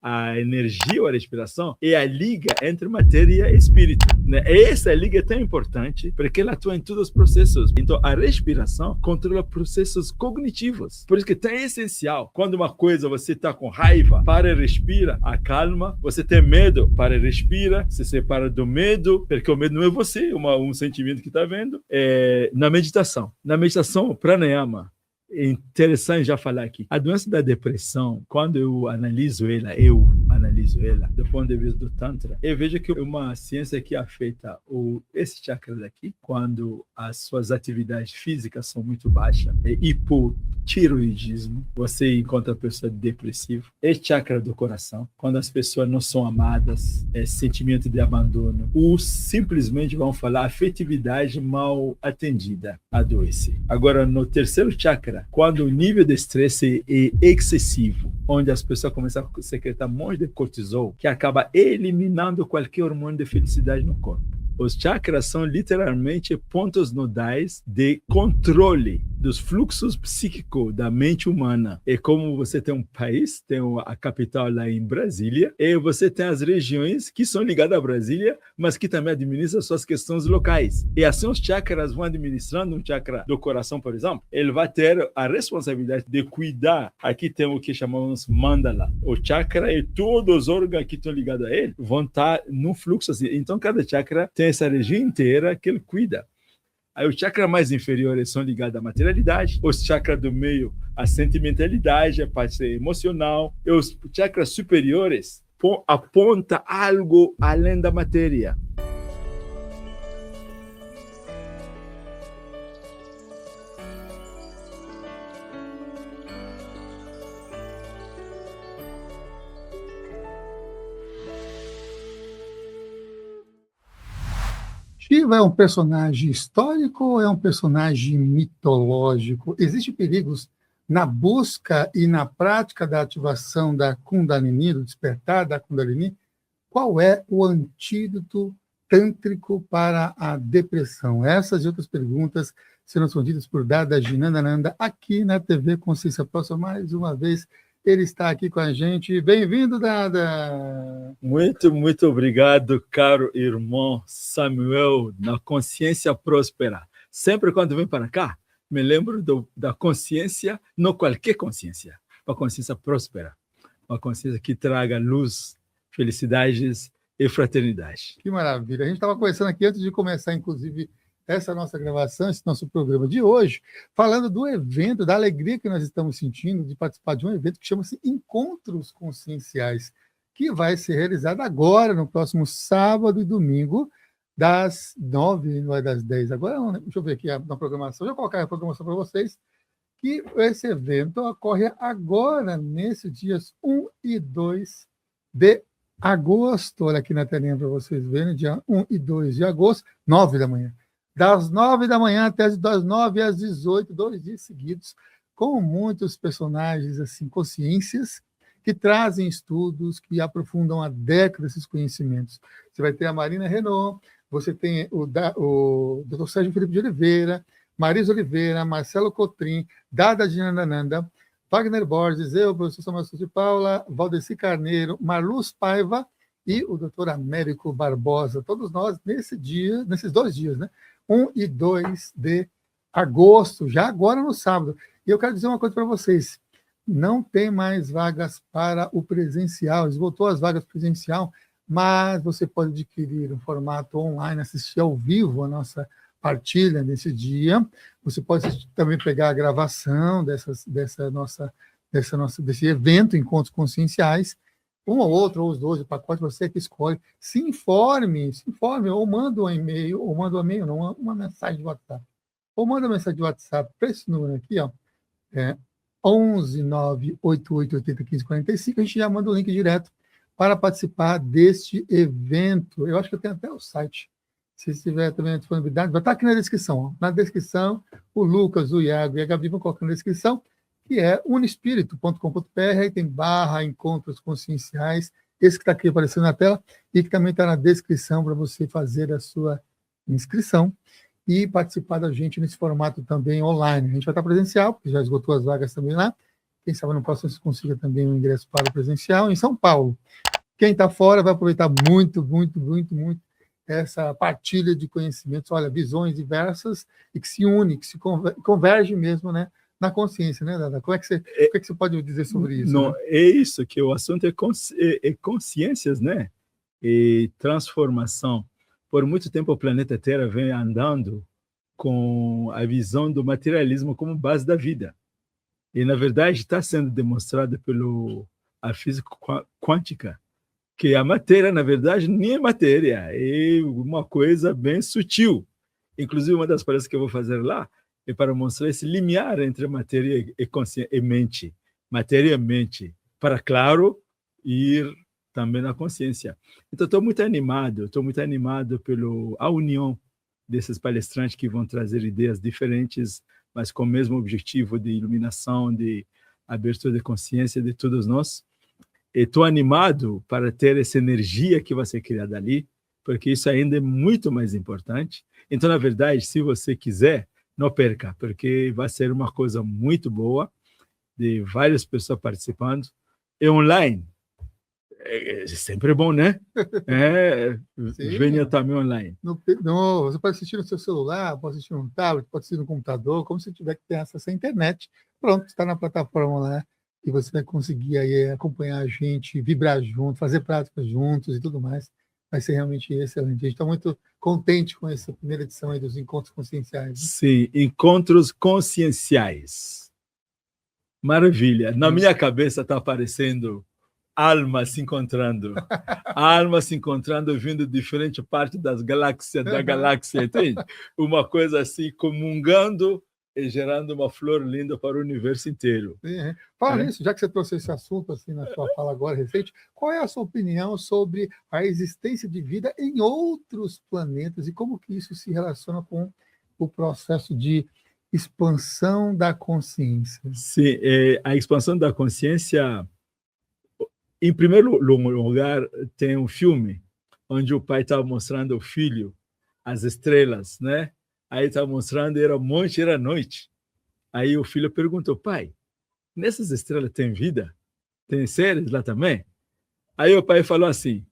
a energia ou a respiração é a liga entre matéria e espírito, né? Essa liga é tão importante porque ela atua em todos os processos. Então, a respiração controla processos cognitivos. Por isso que é tão essencial. Quando uma coisa você está com raiva, para e respira, acalma. Você tem medo, para e respira, se separa do medo, porque o medo não é você, um sentimento que está vendo. Na meditação, pranayama, é interessante já falar aqui. A doença da depressão, quando eu analiso ela do ponto de vista do Tantra, eu vejo que é uma ciência que afeta esse chakra daqui, quando as suas atividades físicas são muito baixas, é hipotiroidismo, você encontra a pessoa depressiva. É chakra do coração, quando as pessoas não são amadas, é sentimento de abandono, ou simplesmente vão falar afetividade mal atendida, adoece. Agora, no terceiro chakra, quando o nível de estresse é excessivo, onde as pessoas começam a secretar um monte de cortisol, que acaba eliminando qualquer hormônio de felicidade no corpo. Os chakras são literalmente pontos nodais de controle dos fluxos psíquicos da mente humana. É como você tem um país, tem a capital lá em Brasília, e você tem as regiões que são ligadas a Brasília, mas que também administram suas questões locais. E assim os chakras vão administrando. Um chakra do coração, por exemplo, ele vai ter a responsabilidade de cuidar. Aqui tem o que chamamos mandala. O chakra e todos os órgãos que estão ligados a ele vão estar num fluxo assim. Então, cada chakra tem essa região inteira que ele cuida. Aí os chakras mais inferiores são ligados à materialidade, os chakras do meio à sentimentalidade, à parte emocional, e os chakras superiores apontam algo além da matéria. Shiva é um personagem histórico ou é um personagem mitológico? Existem perigos na busca e na prática da ativação da Kundalini, do despertar da Kundalini? Qual é o antídoto tântrico para a depressão? Essas e outras perguntas serão respondidas por Dada Ginandananda aqui na TV Consciência Próxima. Mais uma vez, ele está aqui com a gente. Bem-vindo, Dada! Muito obrigado, caro irmão Samuel, na Consciência Próspera. Sempre quando vem para cá, me lembro da consciência, não qualquer consciência, uma consciência próspera, uma consciência que traga luz, felicidades e fraternidade. Que maravilha! A gente estava conversando aqui antes de começar, inclusive, essa nossa gravação, esse nosso programa de hoje, falando do evento, da alegria que nós estamos sentindo de participar de um evento que chama-se Encontros Conscienciais, que vai ser realizado agora, no próximo sábado e domingo, das 9, não é das 10 agora, não, deixa eu ver aqui na programação, deixa eu colocar a programação para vocês, que esse evento ocorre agora, nesses dias 1 e 2 de agosto, olha aqui na telinha para vocês verem, dia 1 e 2 de agosto, 9 da manhã. Das 9 da manhã até das 9 às 18, 2 dias seguidos, com muitos personagens, assim, consciências, que trazem estudos, que aprofundam há décadas esses conhecimentos. Você vai ter a Marina Renault, você tem o Dr. Sérgio Felipe de Oliveira, Marisa Oliveira, Marcelo Cotrim, Dada Ginandananda, Wagner Borges, eu, professor Samuel de Paula, Valdeci Carneiro, Marluz Paiva e o Dr. Américo Barbosa. Todos nós, nesses 2 dias, né? 1 e 2 de agosto, já agora no sábado. E eu quero dizer uma coisa para vocês, não tem mais vagas para o presencial, esgotou as vagas presencial, mas você pode adquirir um formato online, assistir ao vivo a nossa partilha nesse dia, você pode também pegar a gravação desse evento, Encontros Conscienciais, um ou outro, ou os 2, o pacote, você que escolhe. Se informe, ou manda um e-mail, não, uma mensagem de WhatsApp. Ou manda uma mensagem de WhatsApp para esse número aqui, ó, 11 988 80 15 45, a gente já manda o link direto para participar deste evento. Eu acho que eu tenho até o site. Se tiver também a disponibilidade, vai estar aqui na descrição. Ó. Na descrição, o Lucas, o Iago e a Gabi vão colocar na descrição, que é unispirito.com.br, aí tem / Encontros Conscienciais, esse que está aqui aparecendo na tela, e que também está na descrição para você fazer a sua inscrição e participar da gente nesse formato também online. A gente vai estar presencial, porque já esgotou as vagas também lá, Quem sabe no próximo você consiga também um ingresso para o presencial em São Paulo. Quem está fora vai aproveitar muito essa partilha de conhecimentos, olha, visões diversas e que se une, que se converge mesmo, né, na consciência, né, Dada? O que é que você pode dizer sobre isso? Não, né? é isso, que o assunto é consciências, né? E transformação. Por muito tempo o planeta Terra vem andando com a visão do materialismo como base da vida. E, na verdade, está sendo demonstrado pela física quântica que a matéria, na verdade, nem é matéria, é uma coisa bem sutil. Inclusive, uma das palestras que eu vou fazer lá é para mostrar esse limiar entre matéria e consciência e mente. Matéria e mente, para, claro, ir também na consciência. Então, estou muito animado pela união desses palestrantes que vão trazer ideias diferentes, mas com o mesmo objetivo de iluminação, de abertura de consciência de todos nós. Estou animado para ter essa energia que vai ser criada ali, porque isso ainda é muito mais importante. Então, na verdade, se você quiser, não perca, porque vai ser uma coisa muito boa, de várias pessoas participando. É online. É sempre bom, né? Venha também online. Você pode assistir no seu celular, pode assistir no tablet, pode assistir no computador, como se tiver que ter acesso à internet. Pronto, está na plataforma lá. E você vai conseguir aí acompanhar a gente, vibrar junto, fazer práticas juntos e tudo mais. Vai ser realmente excelente. A gente está muito contente com essa primeira edição aí dos Encontros Conscienciais. Né? Sim, Encontros Conscienciais. Maravilha. Na minha cabeça está aparecendo almas se encontrando. Almas se encontrando, vindo de diferentes partes da galáxia, entende? Uma coisa assim, comungando e gerando uma flor linda para o universo inteiro. Sim, Fala nisso, já que você trouxe esse assunto assim na sua fala agora recente, qual é a sua opinião sobre a existência de vida em outros planetas e como que isso se relaciona com o processo de expansão da consciência? Sim, a expansão da consciência, em primeiro lugar, tem um filme onde o pai estava mostrando ao filho as estrelas, né? Aí estava mostrando, era monte, era noite. Aí o filho perguntou, pai, nessas estrelas tem vida? Tem seres lá também? Aí o pai falou assim,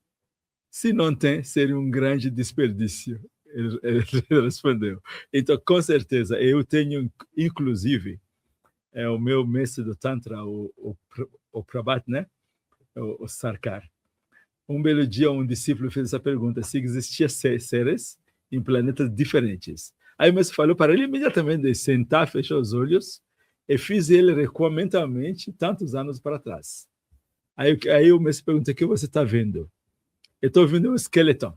se não tem, seria um grande desperdício. Ele respondeu. Então, com certeza, eu tenho, inclusive, o meu mestre do Tantra, o Prabhat, né? O Sarkar. Um belo dia, um discípulo fez essa pergunta, se existiam seres em planetas diferentes. Aí o mestre falou para ele imediatamente de sentar, fechar os olhos, e fiz ele recuar mentalmente tantos anos para trás. Aí o mestre perguntou, o que você está vendo? Eu estou vendo um esqueleto.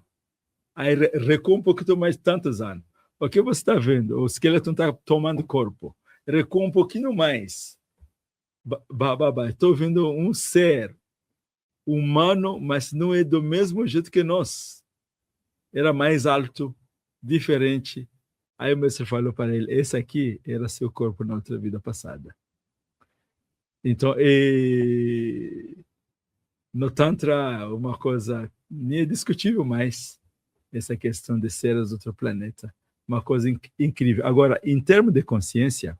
Aí recua um pouquinho mais tantos anos. O que você está vendo? O esqueleto está tomando corpo. Recua um pouquinho mais. Estou vendo um ser humano, mas não é do mesmo jeito que nós. Era mais alto, diferente. Aí o mestre falou para ele, esse aqui era seu corpo na outra vida passada. Então, no Tantra, uma coisa nem é discutível mais, essa questão de seres de outro planeta. Uma coisa incrível. Agora, em termos de consciência,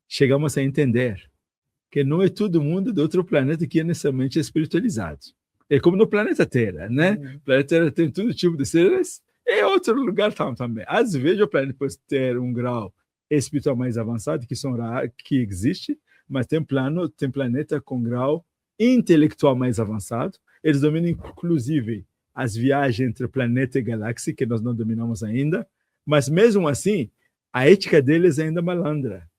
chegamos a entender que não é todo mundo de outro planeta que é necessariamente espiritualizado. É como no planeta Terra, né? O planeta Terra tem todo tipo de seres, é outro lugar também. Às vezes o planeta pode ter um grau espiritual mais avançado, que são raros, que existe, mas tem planeta com grau intelectual mais avançado. Eles dominam, inclusive, as viagens entre planeta e galáxia, que nós não dominamos ainda, mas mesmo assim, a ética deles é ainda malandra.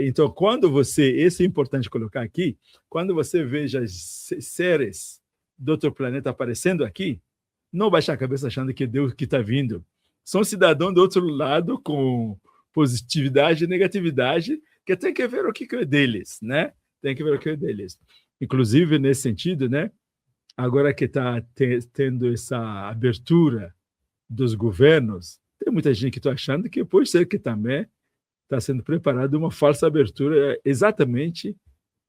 Então, quando isso é importante colocar aqui, quando você veja seres de outro planeta aparecendo aqui, não baixe a cabeça achando que é Deus que está vindo. São cidadãos do outro lado com positividade e negatividade, que tem que ver o que é deles, né? Tem que ver o que é deles. Inclusive, nesse sentido, né? Agora que está tendo essa abertura dos governos, tem muita gente que está achando que pode ser que também está sendo preparada uma falsa abertura exatamente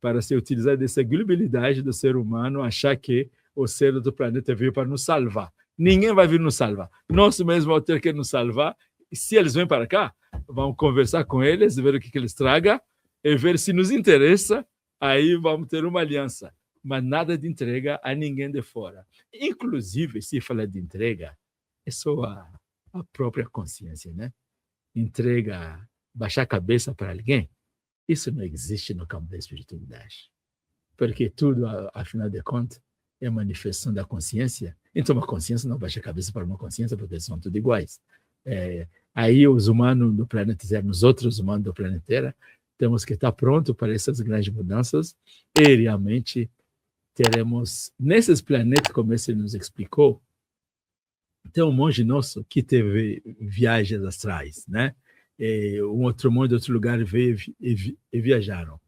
para se utilizar dessa gullibilidade do ser humano, achar que o ser do planeta veio para nos salvar. Ninguém vai vir nos salvar. Nós mesmos vamos ter que nos salvar. E se eles vêm para cá, vamos conversar com eles, ver o que eles tragam, e ver se nos interessa, aí vamos ter uma aliança. Mas nada de entrega a ninguém de fora. Inclusive, se falar de entrega, é só a própria consciência, né? Entrega, baixar a cabeça para alguém, isso não existe no campo da espiritualidade. Porque tudo, afinal de contas, é manifestação da consciência. Então, uma consciência não baixa a cabeça para uma consciência, porque são tudo iguais. Aí, os humanos do planeta Terra, os outros humanos do planeta Terra, temos que estar prontos para essas grandes mudanças e realmente teremos, nesses planetas, como esse nos explicou, tem um monge nosso que teve viagens astrais, né? Um outro monge de outro lugar veio e viajaram.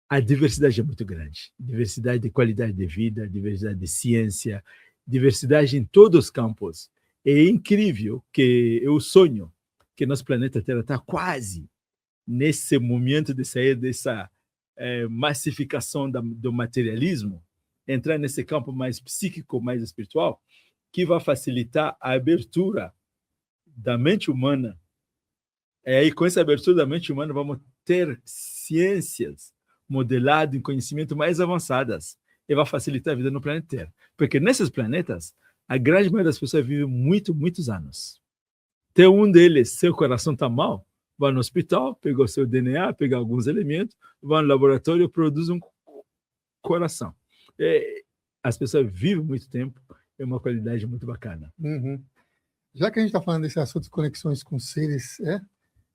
A diversidade é muito grande. Diversidade de qualidade de vida, diversidade de ciência, diversidade em todos os campos. É incrível que eu sonho que nosso planeta Terra está quase nesse momento de sair dessa massificação do materialismo, entrar nesse campo mais psíquico, mais espiritual, que vai facilitar a abertura da mente humana. E com essa abertura da mente humana, vamos ter ciências modeladas em conhecimento mais avançadas e vai facilitar a vida no planeta Terra. Porque nesses planetas, a grande maioria das pessoas vive muitos anos. Tem um deles, seu coração está mal, vai no hospital, pegou seu DNA, pega alguns elementos, vai no laboratório e produz um coração. As pessoas vivem muito tempo, é uma qualidade muito bacana. Uhum. Já que a gente está falando desse assunto de conexões com seres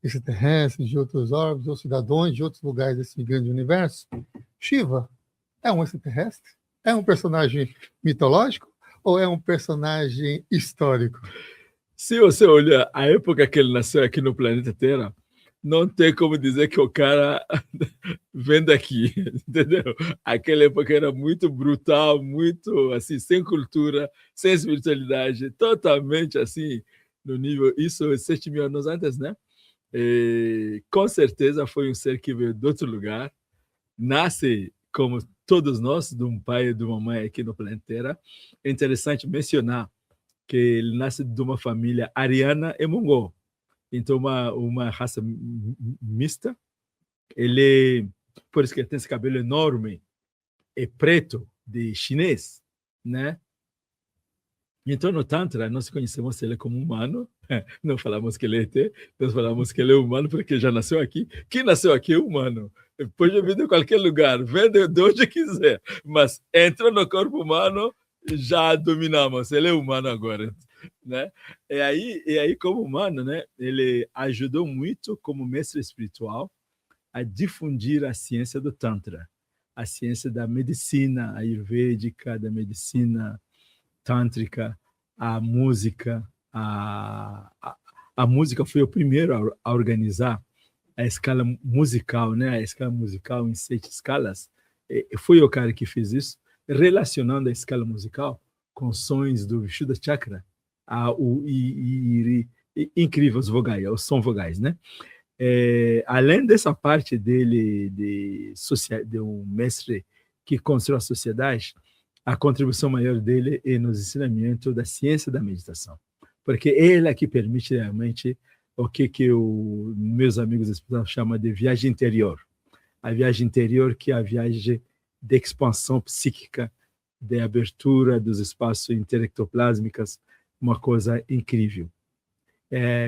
extraterrestres, de outros órbitos, ou cidadãos de outros lugares desse grande universo, Shiva é um extraterrestre? É um personagem mitológico ou é um personagem histórico? Se você olhar a época que ele nasceu aqui no planeta Terra, não tem como dizer que o cara vem daqui, entendeu? Aquela época era muito brutal, muito assim, sem cultura, sem espiritualidade, totalmente assim, no nível, isso 7 mil anos antes, né? E, com certeza foi um ser que veio de outro lugar, nasce como todos nós, de um pai e de uma mãe aqui no planeta Terra. É interessante mencionar que ele nasce de uma família ariana e mongol. Então, uma raça mista. Ele, por isso que ele tem esse cabelo enorme e preto de chinês, né? Então, no Tantra, nós conhecemos ele como humano. Não falamos que ele é ET, nós falamos que ele é humano porque já nasceu aqui. Quem nasceu aqui é humano. Pode vir de qualquer lugar, vem de onde quiser. Mas entra no corpo humano, já dominamos. Ele é humano agora, né? E aí, como humano, né? Ele ajudou muito como mestre espiritual a difundir a ciência do Tantra, a ciência da medicina ayurvédica, da medicina tântrica, a música. A música foi o primeiro a organizar a escala musical, né? A escala musical em 7 escalas. Foi o cara que fez isso, relacionando a escala musical com sons do Vishuddha Chakra, incrível os vogais, os som vogais, né? Além dessa parte dele de um mestre que construiu a sociedade, a contribuição maior dele é nos ensinamentos da ciência da meditação, porque ele é que permite realmente o que meus amigos espirituais chamam de viagem interior. A viagem interior, que é a viagem de expansão psíquica, de abertura dos espaços interectoplásmicos, uma coisa incrível.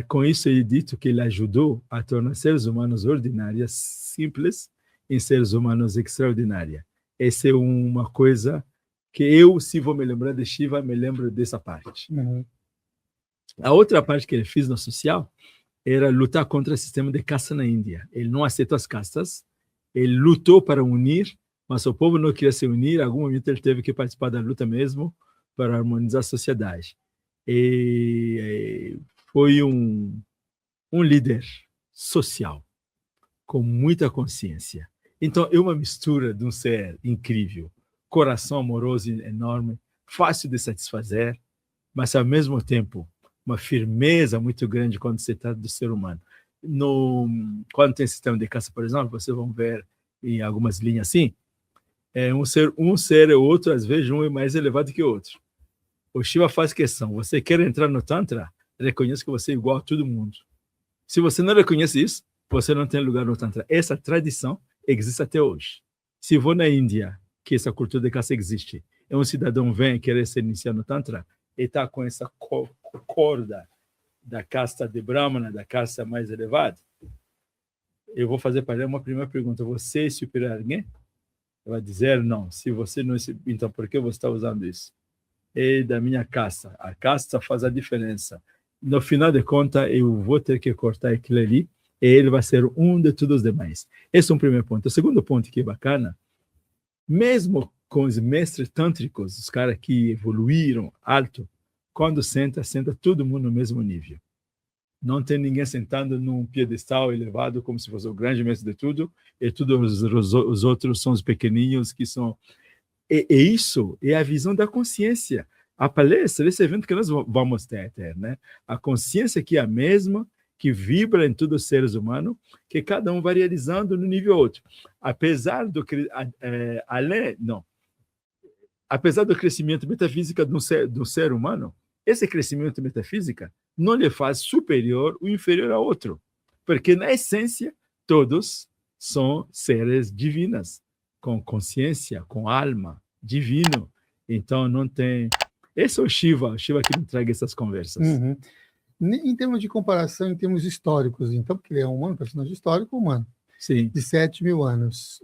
Com isso, ele dito que ele ajudou a tornar seres humanos ordinários simples em seres humanos extraordinários. Essa é uma coisa que eu, se vou me lembrar de Shiva, me lembro dessa parte. Uhum. A outra parte que ele fez no social era lutar contra o sistema de caça na Índia. Ele não aceitou as castas, ele lutou para unir, mas o povo não queria se unir. Em algum momento ele teve que participar da luta mesmo para harmonizar a sociedade. E foi um líder social, com muita consciência. Então, é uma mistura de um ser incrível, coração amoroso enorme, fácil de satisfazer, mas, ao mesmo tempo, uma firmeza muito grande quando se trata do ser humano. Quando tem sistema de caça, por exemplo, vocês vão ver em algumas linhas assim, um ser ou outro, às vezes, um é mais elevado que o outro. O Shiva faz questão, você quer entrar no Tantra, reconheça que você é igual a todo mundo. Se você não reconhece isso, você não tem lugar no Tantra. Essa tradição existe até hoje. Se vou na Índia, que essa cultura de caça existe, um cidadão vem querer se iniciar no Tantra, e está com essa corda da casta de Brahmana, da casta mais elevada, eu vou fazer para ele uma primeira pergunta: você é superior a alguém? Ele vai dizer não. Se você não é, então por que você está usando isso? É da minha casta. A casta faz a diferença. No final de contas, eu vou ter que cortar aquilo ali, e ele vai ser um de todos os demais. Esse é um primeiro ponto. O segundo ponto que é bacana, mesmo com os mestres tântricos, os caras que evoluíram alto, quando senta todo mundo no mesmo nível. Não tem ninguém sentando num pedestal elevado como se fosse o grande mestre de tudo, e todos os outros são os pequeninhos que são... E isso é a visão da consciência. A palestra, esse evento que nós vamos ter, né? A consciência que é a mesma, que vibra em todos os seres humanos, que cada um vai realizando no nível outro. Apesar do crescimento metafísico do ser humano, esse crescimento metafísico não lhe faz superior ou inferior a outro, porque na essência todos são seres divinos, com consciência, com alma, divino. Então não tem... Esse é o Shiva que me traga essas conversas. Uhum. Em termos de comparação, em termos históricos, então, porque ele é um personagem histórico humano, sim, de 7.000 anos.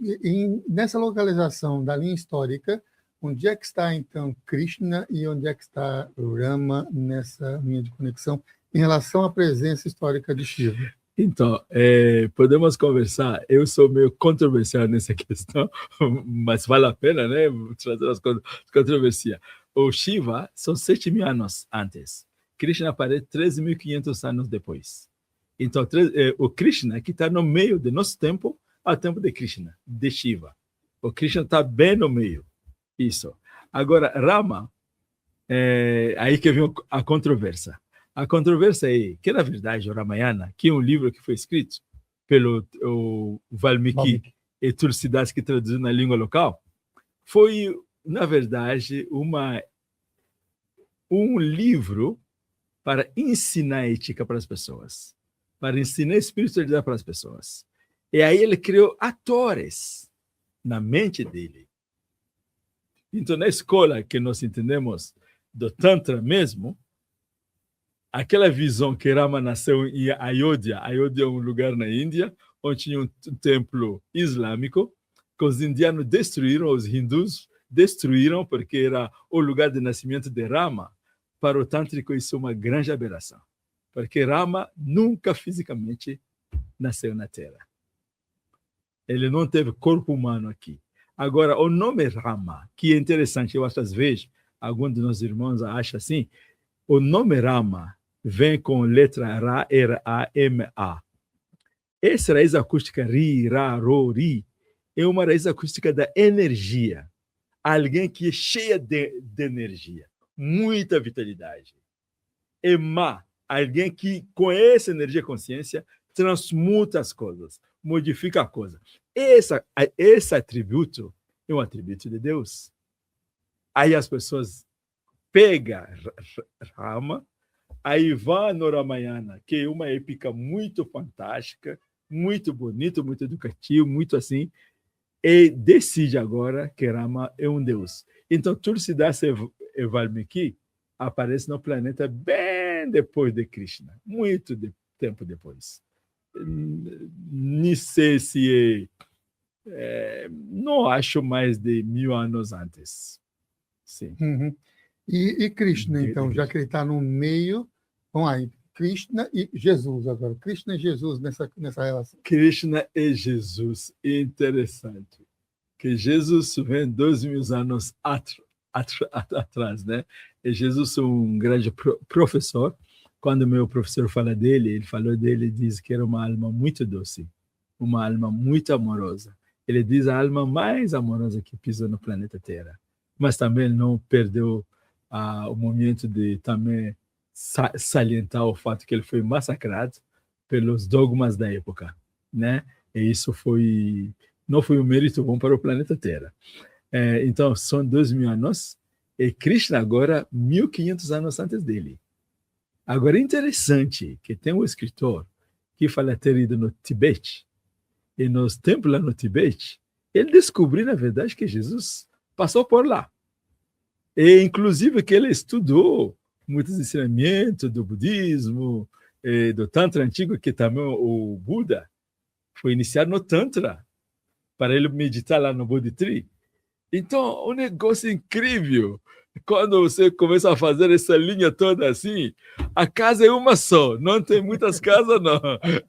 Nessa localização da linha histórica, onde é que está, então, Krishna e onde é que está Rama nessa linha de conexão em relação à presença histórica de Shiva? Então, podemos conversar. Eu sou meio controversial nessa questão, mas vale a pena, né, trazer as controvérsias. O Shiva são 7.000 anos antes. Krishna aparece 13.500 anos depois. Então, o Krishna, que está no meio do nosso tempo, ao tempo de Krishna, de Shiva. O Krishna está bem no meio. Isso. Agora, Rama, aí que vem a controvérsia. A controvérsia é que, na verdade, o Ramayana, que é um livro que foi escrito pelo Valmiki e Tulsidas, que traduziu na língua local, foi, na verdade, um livro para ensinar ética para as pessoas, para ensinar espiritualidade para as pessoas. E aí ele criou atores na mente dele. Então, na escola que nós entendemos do Tantra mesmo, aquela visão que Rama nasceu em Ayodhya. Ayodhya é um lugar na Índia, onde tinha um templo islâmico, que os indianos destruíram, os hindus destruíram, porque era o lugar de nascimento de Rama. Para o tântrico, isso é uma grande aberração, porque Rama nunca fisicamente nasceu na Terra. Ele não teve corpo humano aqui. Agora, o nome Rama, que é interessante, eu acho às vezes, alguns dos nossos irmãos acham assim, o nome Rama vem com letra Ra, R-A-M-A. Essa raiz acústica Ri, Ra, Ro, Ri, é uma raiz acústica da energia. Alguém que é cheia de energia, muita vitalidade. E Ma, alguém que com essa energia e consciência transmuta as coisas, modifica a coisa. Esse atributo é um atributo de Deus. Aí as pessoas pegam Rama, aí vão no Ramayana, que é uma épica muito fantástica, muito bonito, muito educativo, muito assim, e decide agora que Rama é um Deus. Então, Tulsidas e Valmiki aparecem no planeta bem depois de Krishna, muito tempo depois. Não sei se não acho mais de 1.000 anos antes. Sim. Uhum. E Krishna, então, já que ele está no meio, vamos aí, Krishna e Jesus agora. Krishna e Jesus nessa relação. Krishna e Jesus, interessante. Que Jesus vem 2.000 anos atrás, né? E Jesus é um grande professor. Quando meu professor fala dele, ele falou dele, diz que era uma alma muito doce, uma alma muito amorosa. Ele diz a alma mais amorosa que pisou no planeta Terra. Mas também não perdeu o momento de também salientar o fato que ele foi massacrado pelos dogmas da época, né? E isso não foi um mérito bom para o planeta Terra. Então, são 2.000 anos, e Krishna agora 1.500 anos antes dele. Agora, é interessante que tem um escritor, que fala ter ido no Tibete, e nos templos lá no Tibete, ele descobriu, na verdade, que Jesus passou por lá. E, inclusive, que ele estudou muitos ensinamentos do budismo, do Tantra antigo, que também o Buda foi iniciado no Tantra, para ele meditar lá no Bodhi Tree. Então, um negócio incrível. Quando você começa a fazer essa linha toda assim, a casa é uma só, não tem muitas casas, não.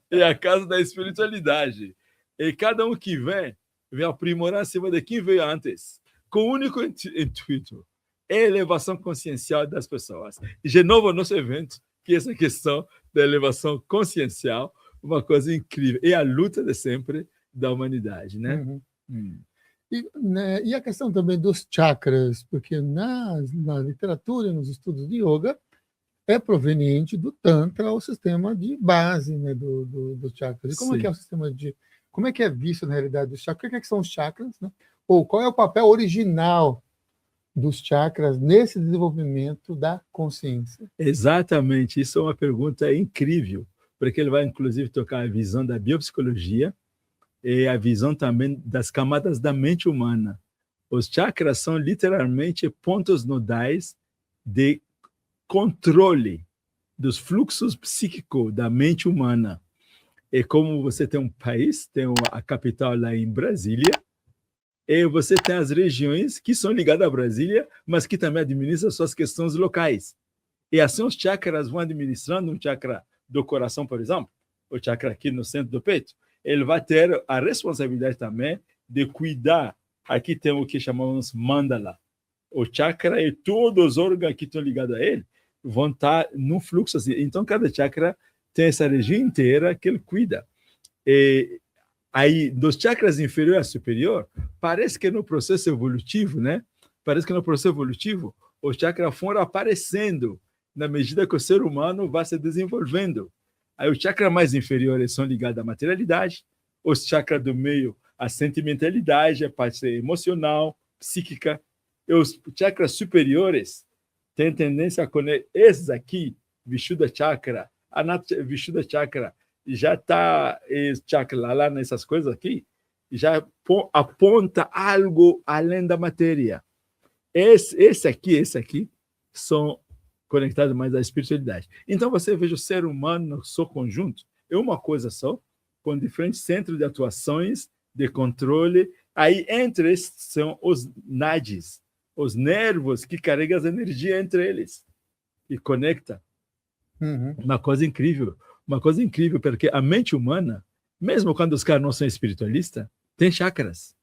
É a casa da espiritualidade. E cada um que vem aprimorar acima de quem veio antes, com o único intuito, é a elevação consciencial das pessoas. E, de novo, nosso evento, que é essa questão da elevação consciencial, uma coisa incrível. É a luta de sempre da humanidade, né? Uhum. E a questão também dos chakras, porque na literatura, nos estudos de yoga, é proveniente do Tantra, o sistema de base, né, dos chakras. E como é que é o sistema de... Como é que é visto, na realidade, dos chakras? O que são os chakras? Né? Ou qual é o papel original dos chakras nesse desenvolvimento da consciência? Exatamente. Isso é uma pergunta incrível, porque ele vai, inclusive, tocar a visão da biopsicologia e a visão também das camadas da mente humana. Os chakras são literalmente pontos nodais de controle dos fluxos psíquicos da mente humana. E como você tem um país, tem a capital lá em Brasília, e você tem as regiões que são ligadas a Brasília, mas que também administram suas questões locais. E assim os chakras vão administrando um chakra do coração, por exemplo, o chakra aqui no centro do peito, ele vai ter a responsabilidade também de cuidar. Aqui tem o que chamamos mandala. O chakra e todos os órgãos que estão ligados a ele vão estar num fluxo assim. Então, cada chakra tem essa região inteira que ele cuida. E aí, dos chakras inferior a superior, parece que no processo evolutivo, né? Parece que no processo evolutivo, os chakras foram aparecendo na medida que o ser humano vai se desenvolvendo. Aí os chakras mais inferiores são ligados à materialidade, os chakras do meio à sentimentalidade, a parte emocional, psíquica, e os chakras superiores têm tendência a conectar. Esses aqui, Vishuddha Chakra, Vishuddha Chakra, já está, chakra lá nessas coisas aqui, já aponta algo além da matéria. Esse aqui são conectados mais à espiritualidade. Então, você veja o ser humano no seu conjunto, é uma coisa só, com diferentes centros de atuações, de controle. Aí, entre esses, são os nadis, os nervos que carregam as energias entre eles e conecta. Uma coisa incrível, porque a mente humana, mesmo quando os caras não são espiritualistas, tem chakras.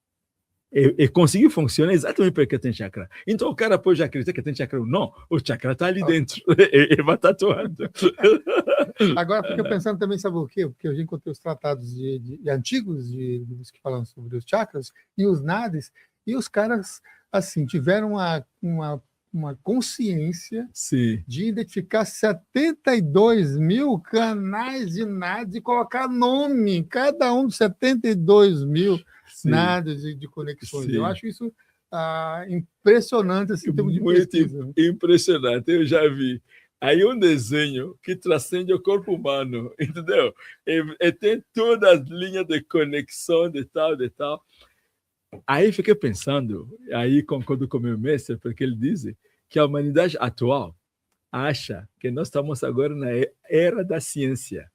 E conseguir funcionar exatamente porque tem chakra. Então o cara pode acreditar que tem chakra ou não, o chakra está ali dentro, ele vai tatuando. Agora fico pensando também, sabe o quê? Porque eu já encontrei os tratados antigos que falam sobre os chakras e os nadis, e os caras assim tiveram uma consciência de identificar 72 mil canais de nadis e colocar nome em cada um dos 72 mil nadis de conexões. Eu acho isso impressionante assim, em termos de pesquisa. Muito impressionante, eu já vi. Aí um desenho que transcende o corpo humano, entendeu? E tem todas as linhas de conexão de tal. Aí fiquei pensando, aí concordo com o meu mestre, porque ele diz que a humanidade atual acha que nós estamos agora na era da ciência.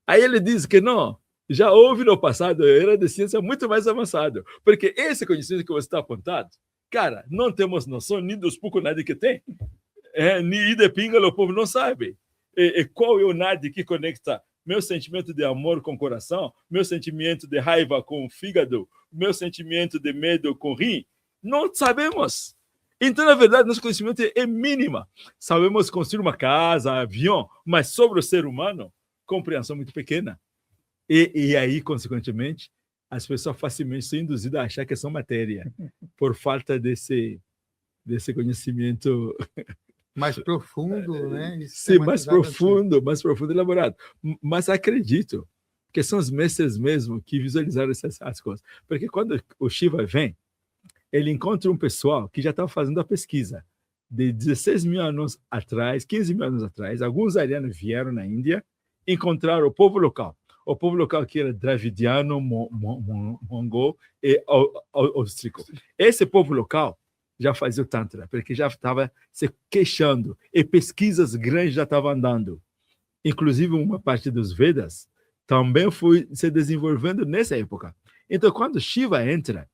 Aí ele diz que não, já houve no passado a era da ciência muito mais avançada, porque esse conhecimento que você está apontado, cara, não temos noção nem dos poucos nada que tem, nem de pinga o povo não sabe. E qual é o nada que conecta meu sentimento de amor com o coração, meu sentimento de raiva com o fígado, meu sentimento de medo com o rim? Não sabemos. Então, na verdade, nosso conhecimento é mínimo. Sabemos construir uma casa, avião, mas sobre o ser humano, compreensão muito pequena. E aí, consequentemente, as pessoas facilmente são induzidas a achar que são matéria, por falta desse conhecimento mais profundo, né? Sim, mais profundo e elaborado. Mas acredito que são os mestres mesmo que visualizaram essas coisas. Porque quando o Shiva vem, ele encontra um pessoal que já estava fazendo a pesquisa de 16 mil anos atrás, 15 mil anos atrás. Alguns arianos vieram na Índia, encontraram o povo local. O povo local aqui era dravidiano, mongol e austríaco. Esse povo local já fazia o Tantra, porque já estava se queixando, e pesquisas grandes já estavam andando. Inclusive, uma parte dos Vedas também foi se desenvolvendo nessa época. Então, quando Shiva entra,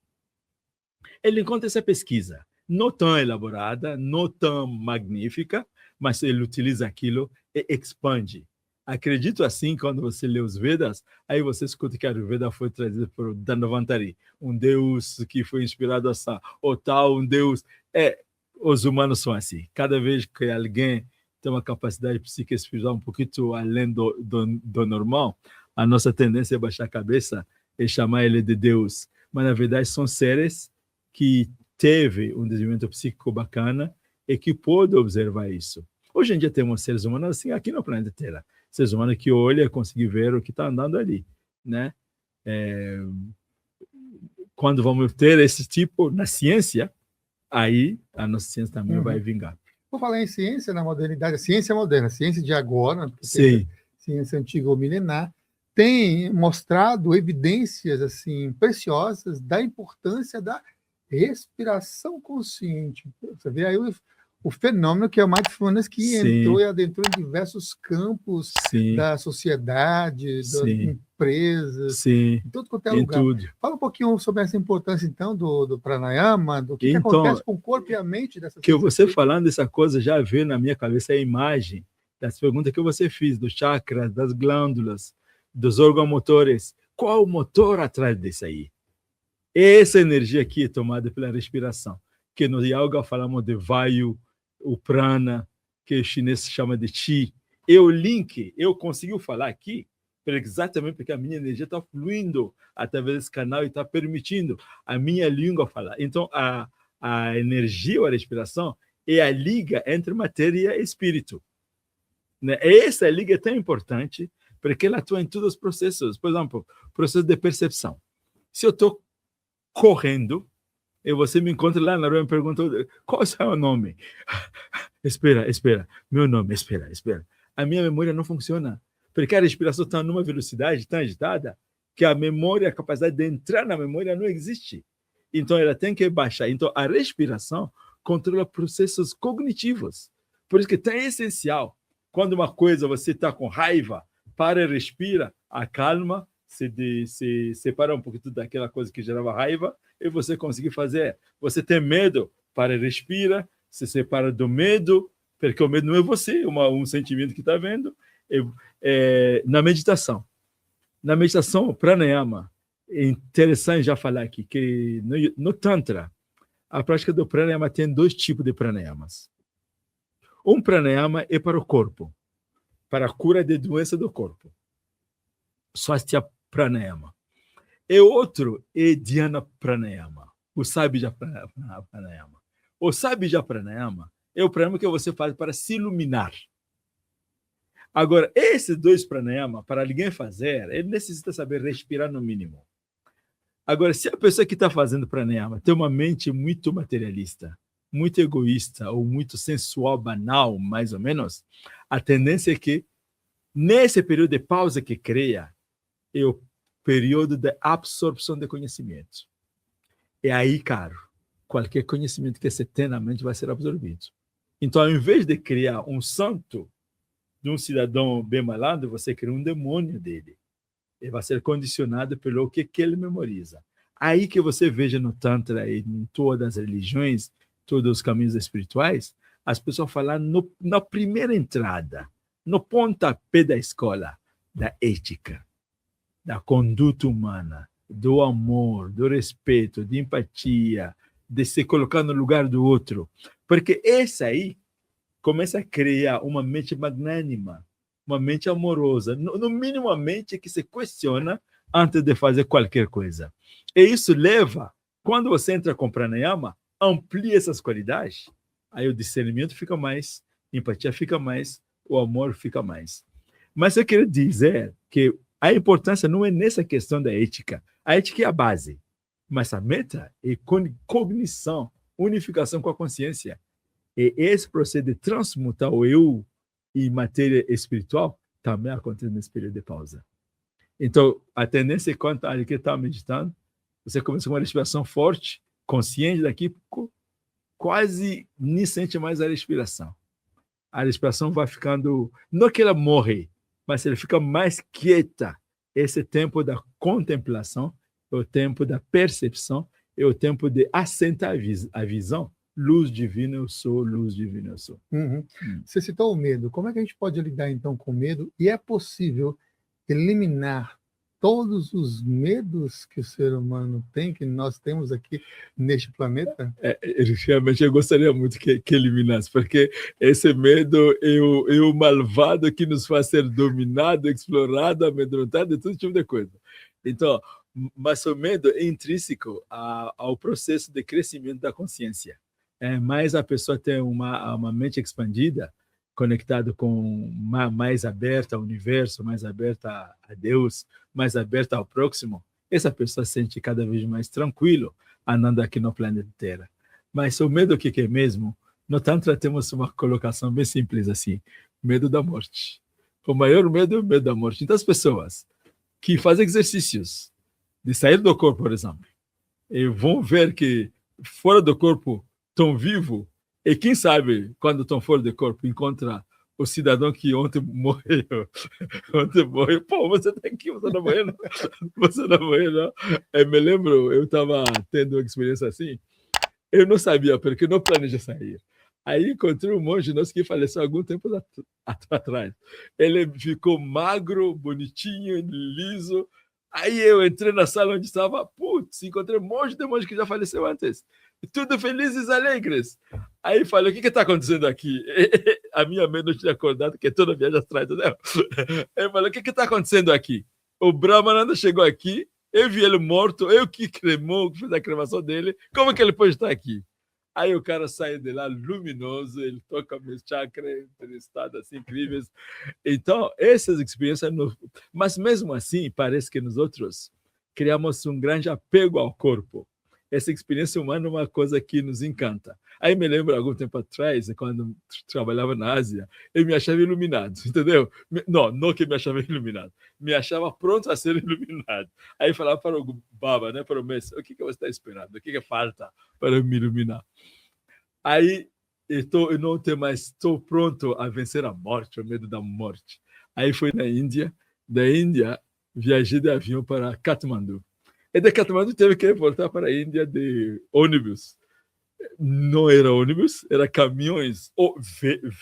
ele encontra essa pesquisa, não tão elaborada, não tão magnífica, mas ele utiliza aquilo e expande. Acredito assim, quando você lê os Vedas, aí você escuta que a Veda foi trazida por Dhanvantari, um deus que foi inspirado a ou tal, um deus. Os humanos são assim. Cada vez que alguém tem uma capacidade psíquica espiritual um pouquinho além do normal, a nossa tendência é baixar a cabeça e chamar ele de Deus. Mas, na verdade, são seres que teve um desenvolvimento psíquico bacana e que pôde observar isso. Hoje em dia temos seres humanos assim aqui no planeta Terra. Seres humanos que olham e conseguem ver o que está andando ali, né? Quando vamos ter esse tipo na ciência, aí a nossa ciência também vai vingar. Vou falar em ciência na modernidade, a ciência moderna, a ciência de agora, sim, ciência antiga ou milenar, tem mostrado evidências assim preciosas da importância da respiração consciente. Você vê aí o fenômeno que é o mindfulness, que entrou e adentrou em diversos campos da sociedade, das empresas, em tudo quanto é lugar. Tudo. Fala um pouquinho sobre essa importância, então, do pranayama, do que acontece com o corpo e a mente dessa que você falando dessa coisa, já veio na minha cabeça a imagem das perguntas que você fez, dos chakras, das glândulas, dos órgãos motores. Qual o motor atrás disso aí? Essa energia aqui é tomada pela respiração, que no yoga falamos de vayu, o prana, que o chinês chama de chi. E o link, eu consigo falar aqui, exatamente porque a minha energia está fluindo através desse canal e está permitindo a minha língua falar. Então, a energia ou a respiração é a liga entre matéria e espírito. Né? Essa liga é tão importante porque ela atua em todos os processos. Por exemplo, processo de percepção. Se eu estou correndo, e você me encontra lá na rua e me pergunta, qual é o seu nome? Espera, meu nome, espera. A minha memória não funciona, porque a respiração está numa velocidade tão agitada que a memória, a capacidade de entrar na memória não existe. Então, ela tem que baixar. Então, a respiração controla processos cognitivos. Por isso que é tão essencial. Quando uma coisa, você está com raiva, para e respira, acalma, se separa um pouquinho daquela coisa que gerava raiva e você conseguir fazer. Você tem medo, para e respira, se separa do medo, porque o medo não é você, um sentimento que está vendo. Na meditação, o pranayama, é interessante já falar aqui, que no Tantra, a prática do pranayama tem 2 tipos de pranayamas. Um pranayama é para o corpo, para a cura de doença do corpo. Swastika pranayama. E outro é dhyana pranayama, o sabija pranayama. O sabija pranayama é o pranayama que você faz para se iluminar. Agora, esses 2 pranayama, para alguém fazer, ele necessita saber respirar no mínimo. Agora, se a pessoa que está fazendo pranayama tem uma mente muito materialista, muito egoísta ou muito sensual, banal, mais ou menos, a tendência é que, nesse período de pausa que cria, é o período de absorção de conhecimento. É aí, caro, qualquer conhecimento que você tem na mente vai ser absorvido. Então, ao invés de criar um santo de um cidadão bem malandro, você cria um demônio dele. Ele vai ser condicionado pelo que ele memoriza. Aí que você veja no Tantra e em todas as religiões, todos os caminhos espirituais, as pessoas falam na primeira entrada, no pontapé da escola, da ética, da conduta humana, do amor, do respeito, de empatia, de se colocar no lugar do outro. Porque esse aí começa a criar uma mente magnânima, uma mente amorosa, no mínimo a mente que se questiona antes de fazer qualquer coisa. E isso leva, quando você entra com pranayama, amplia essas qualidades, aí o discernimento fica mais, a empatia fica mais, o amor fica mais. Mas eu quero dizer que a importância não é nessa questão da ética. A ética é a base, mas a meta é cognição, unificação com a consciência. E esse processo de transmutar o eu em matéria espiritual também acontece nesse período de pausa. Então, a tendência é quando a que está meditando, você começa com uma respiração forte, consciente daqui, quase nem sente mais a respiração. A respiração vai ficando, não que ela morre, mas ela fica mais quieta. Esse tempo da contemplação, é o tempo da percepção, é o tempo de assentar a visão. Luz divina eu sou, luz divina eu sou. Você citou o medo. Como é que a gente pode lidar, então, com o medo? E é possível eliminar todos os medos que o ser humano tem, que nós temos aqui neste planeta? Realmente eu gostaria muito que eliminasse, porque esse medo é o malvado que nos faz ser dominado, explorado, amedrontado e todo tipo de coisa. Então, mas o medo é intrínseco ao processo de crescimento da consciência. Mais a pessoa tem uma mente expandida, conectado com mais aberta ao universo, mais aberta a Deus, mais aberta ao próximo, essa pessoa se sente cada vez mais tranquilo andando aqui no planeta Terra. Mas o medo, o que é mesmo? No Tantra temos uma colocação bem simples assim, medo da morte. O maior medo é o medo da morte. Então as pessoas que fazem exercícios de sair do corpo, por exemplo, e vão ver que fora do corpo estão vivos, e quem sabe, quando estão fora do corpo, encontra o cidadão que ontem morreu. Ontem morreu. Pô, você está aqui, você não morreu, não? Você não morreu, não? Eu me lembro, eu estava tendo uma experiência assim, eu não sabia, porque não planejei sair. Aí encontrei um monge nosso que faleceu há algum tempo atrás. Ele ficou magro, bonitinho, liso. Aí eu entrei na sala onde estava, putz, encontrei um monte de monge que já faleceu antes. Tudo felizes e alegres. Aí falei, o que está acontecendo aqui? A minha mãe não tinha acordado, que toda viagem atrás dela. Eu falei, o que está acontecendo aqui? O Brahmananda chegou aqui, eu vi ele morto, eu que cremou, que fiz a cremação dele, como que ele pode estar aqui? Aí o cara sai de lá luminoso, ele toca meus chakras, em estado assim, incríveis. Então, essas experiências... Mas mesmo assim, parece que nós outros criamos um grande apego ao corpo. Essa experiência humana é uma coisa que nos encanta. Aí me lembro, algum tempo atrás, quando trabalhava na Ásia, eu me achava iluminado, entendeu? Não que me achava iluminado, me achava pronto a ser iluminado. Aí falava para o Baba, né, para o mestre, o que você está esperando? O que falta para me iluminar? Aí eu não tenho mais, estou pronto a vencer a morte, o medo da morte. Aí fui na Índia, da Índia viajei de avião para Katmandu. E de Katmandu teve que voltar para a Índia de ônibus. Não era ônibus, era caminhões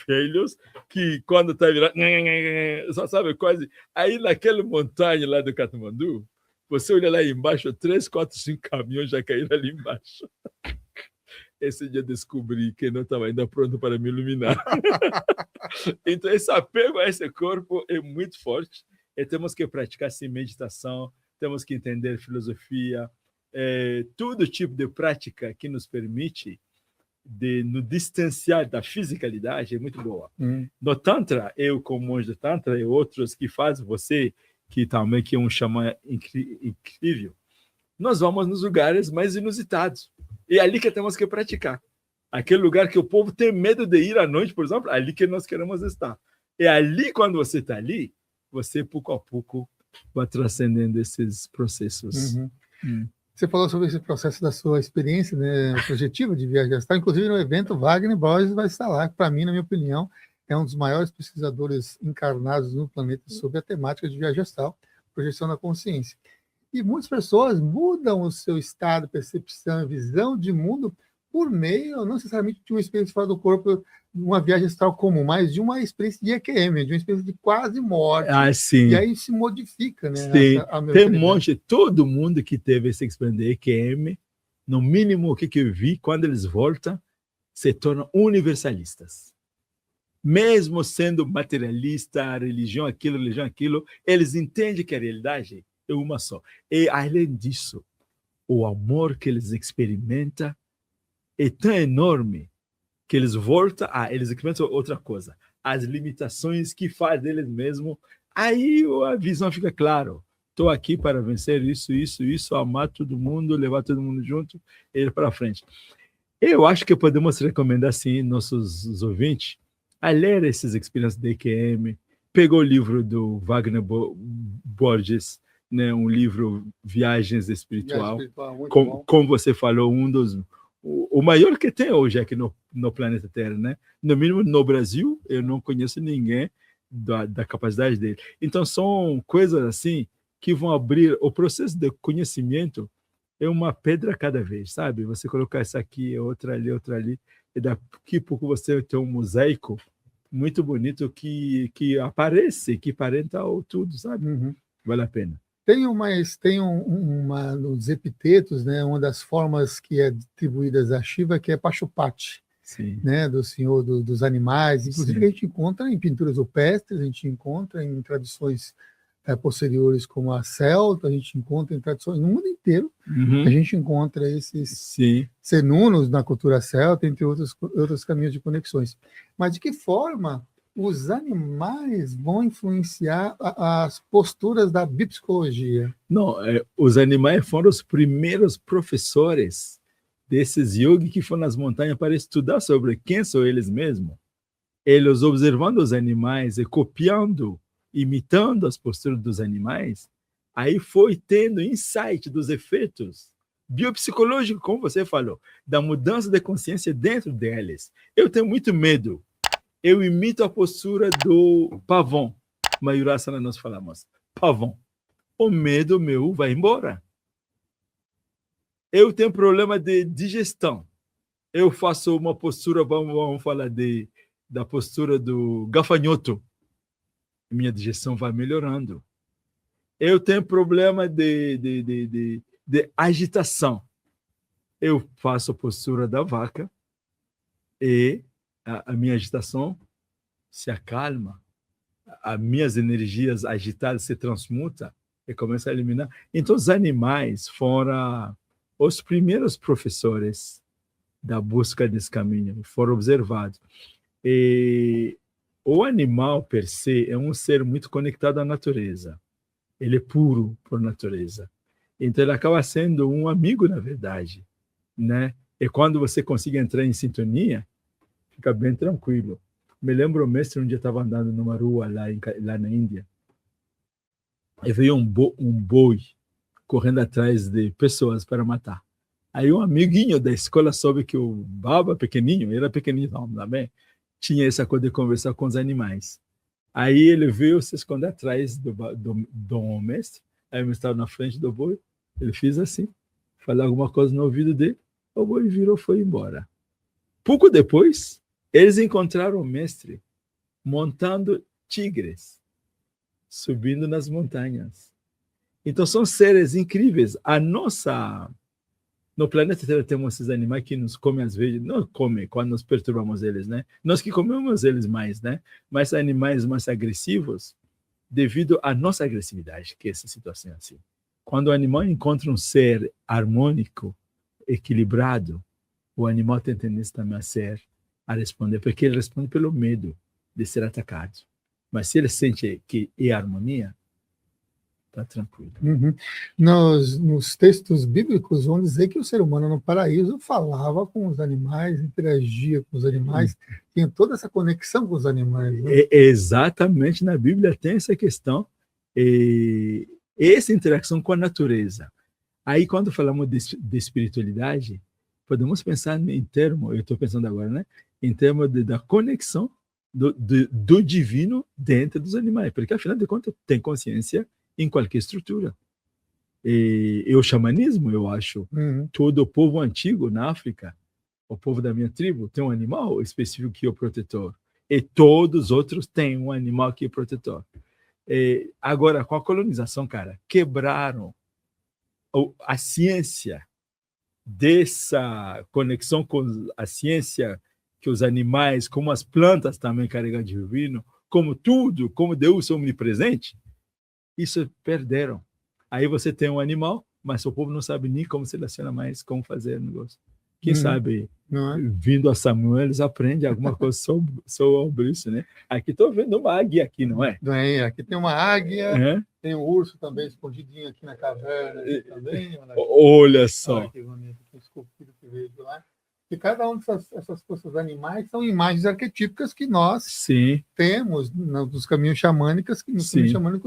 velhos que quando está virando, só sabe quase. Aí naquela montanha lá do Katmandu, você olha lá embaixo, 3, 4, 5 caminhões já caíram ali embaixo. Esse dia descobri que não estava ainda pronto para me iluminar. Então esse apego a esse corpo é muito forte e temos que praticar assim, meditação, temos que entender filosofia, todo tipo de prática que nos permite de nos distanciar da fisicalidade é muito boa. No Tantra, eu como monge de Tantra e outros que fazem, você que também que é um xamã incrível, nós vamos nos lugares mais inusitados. E é ali que temos que praticar. Aquele lugar que o povo tem medo de ir à noite, por exemplo, ali que nós queremos estar. É ali, quando você está ali, você pouco a pouco vai transcendendo esses processos. Você falou sobre esse processo da sua experiência, né, projetiva de viagem astral. Inclusive, no evento, Wagner Borges vai estar lá, que, para mim, na minha opinião, é um dos maiores pesquisadores encarnados no planeta sobre a temática de viagem astral, projeção da consciência. E muitas pessoas mudam o seu estado, percepção, visão de mundo por meio, não necessariamente de uma experiência fora do corpo, uma viagem astral comum, mas de uma experiência de EQM, de uma experiência de quase morte. Sim. E aí se modifica, né? Sim. Tem um monte, todo mundo que teve essa experiência de EQM, no mínimo o que eu vi, quando eles voltam, se tornam universalistas. Mesmo sendo materialista, religião aquilo, eles entendem que a realidade é uma só. E, além disso, o amor que eles experimentam é tão enorme que eles voltam eles experimentam outra coisa. As limitações que faz eles mesmos, aí a visão fica clara. Estou aqui para vencer isso, amar todo mundo, levar todo mundo junto e ir para frente. Eu acho que podemos recomendar, sim, nossos ouvintes a ler essas experiências de EQM. Pegou o livro do Wagner Borges, né, um livro Viagens Espiritual. Viagem espiritual, muito como, bom. como você falou, o maior que tem hoje aqui no planeta Terra, né? No mínimo no Brasil, eu não conheço ninguém da capacidade dele. Então, são coisas assim que vão abrir o processo de conhecimento. É uma pedra a cada vez, sabe? Você colocar essa aqui, outra ali, e daqui a pouco você tem um mosaico muito bonito que aparece, que aparenta o tudo, sabe? Uhum. Vale a pena. Tem uma nos epitetos, né, uma das formas que é atribuídas a Shiva, que é Pashupati, Sim. né, do senhor dos animais, inclusive Sim. que a gente encontra em pinturas rupestres, a gente encontra em tradições posteriores como a celta, a gente encontra em tradições no mundo inteiro, a gente encontra esses Sim. senunos na cultura celta, entre outros caminhos de conexões. Mas de que forma os animais vão influenciar as posturas da bipsicologia? Não, os animais foram os primeiros professores desses yogis que foram nas montanhas para estudar sobre quem são eles mesmos. Eles observando os animais e copiando, imitando as posturas dos animais, aí foi tendo insight dos efeitos biopsicológicos, como você falou, da mudança de consciência dentro deles. Eu tenho muito medo. Eu imito a postura do pavão. Mayurasana nós falamos. Pavão. O medo meu vai embora. Eu tenho problema de digestão. Eu faço uma postura, vamos falar da postura do gafanhoto. Minha digestão vai melhorando. Eu tenho problema de agitação. Eu faço a postura da vaca e a minha agitação se acalma. As minhas energias agitadas se transmutam e começam a eliminar. Então, os animais foram os primeiros professores da busca desse caminho, foram observados. E o animal, per se, é um ser muito conectado à natureza. Ele é puro por natureza. Então, ele acaba sendo um amigo, na verdade, né? E quando você consegue entrar em sintonia, fica bem tranquilo. Me lembro, o mestre, um dia estava andando numa rua lá na Índia, e veio um boi correndo atrás de pessoas para matar. Aí um amiguinho da escola soube que o Baba, pequenininho, era pequenininho também, tinha essa coisa de conversar com os animais. Aí ele veio se esconder atrás do mestre, aí o mestre estava na frente do boi, ele fez assim, falou alguma coisa no ouvido dele, o boi virou e foi embora. Pouco depois, eles encontraram o mestre montando tigres, subindo nas montanhas. Então, são seres incríveis. No planeta Terra temos esses animais que nos comem às vezes, não comem quando nós perturbamos eles, né? Nós que comemos eles mais, né? Mas animais mais agressivos, devido à nossa agressividade, que é essa situação assim. Quando o animal encontra um ser harmônico, equilibrado, o animal tem tendência também a responder, porque ele responde pelo medo de ser atacado. Mas se ele sente que é harmonia, está tranquilo. Uhum. Nos textos bíblicos vão dizer que o ser humano no paraíso falava com os animais, interagia com os animais, tinha toda essa conexão com os animais. Né? Exatamente, na Bíblia tem essa questão, essa interação com a natureza. Aí, quando falamos de espiritualidade, podemos pensar em termos, eu estou pensando agora, né? Em termos da conexão do divino dentro dos animais, porque afinal de contas tem consciência em qualquer estrutura. E o xamanismo, eu acho, todo o povo antigo na África, o povo da minha tribo, tem um animal específico que é o protetor. E todos os outros têm um animal que é protetor. Agora, com a colonização, cara, quebraram a ciência dessa conexão com a ciência que os animais, como as plantas também carregam de divino, como tudo, como Deus é omnipresente, isso perderam. Aí você tem um animal, mas o povo não sabe nem como se relaciona mais, como fazer o negócio. Quem sabe, vindo a Samuel, eles aprendem alguma coisa sobre isso, né? Aqui estou vendo uma águia aqui, não é? Aqui tem uma águia, tem um urso também escondidinho aqui na caverna. Também, olha só. Olha que bonito, que esculpido que veio de lá. E cada uma dessas forças animais são imagens arquetípicas que nós temos nos caminhos xamânicos,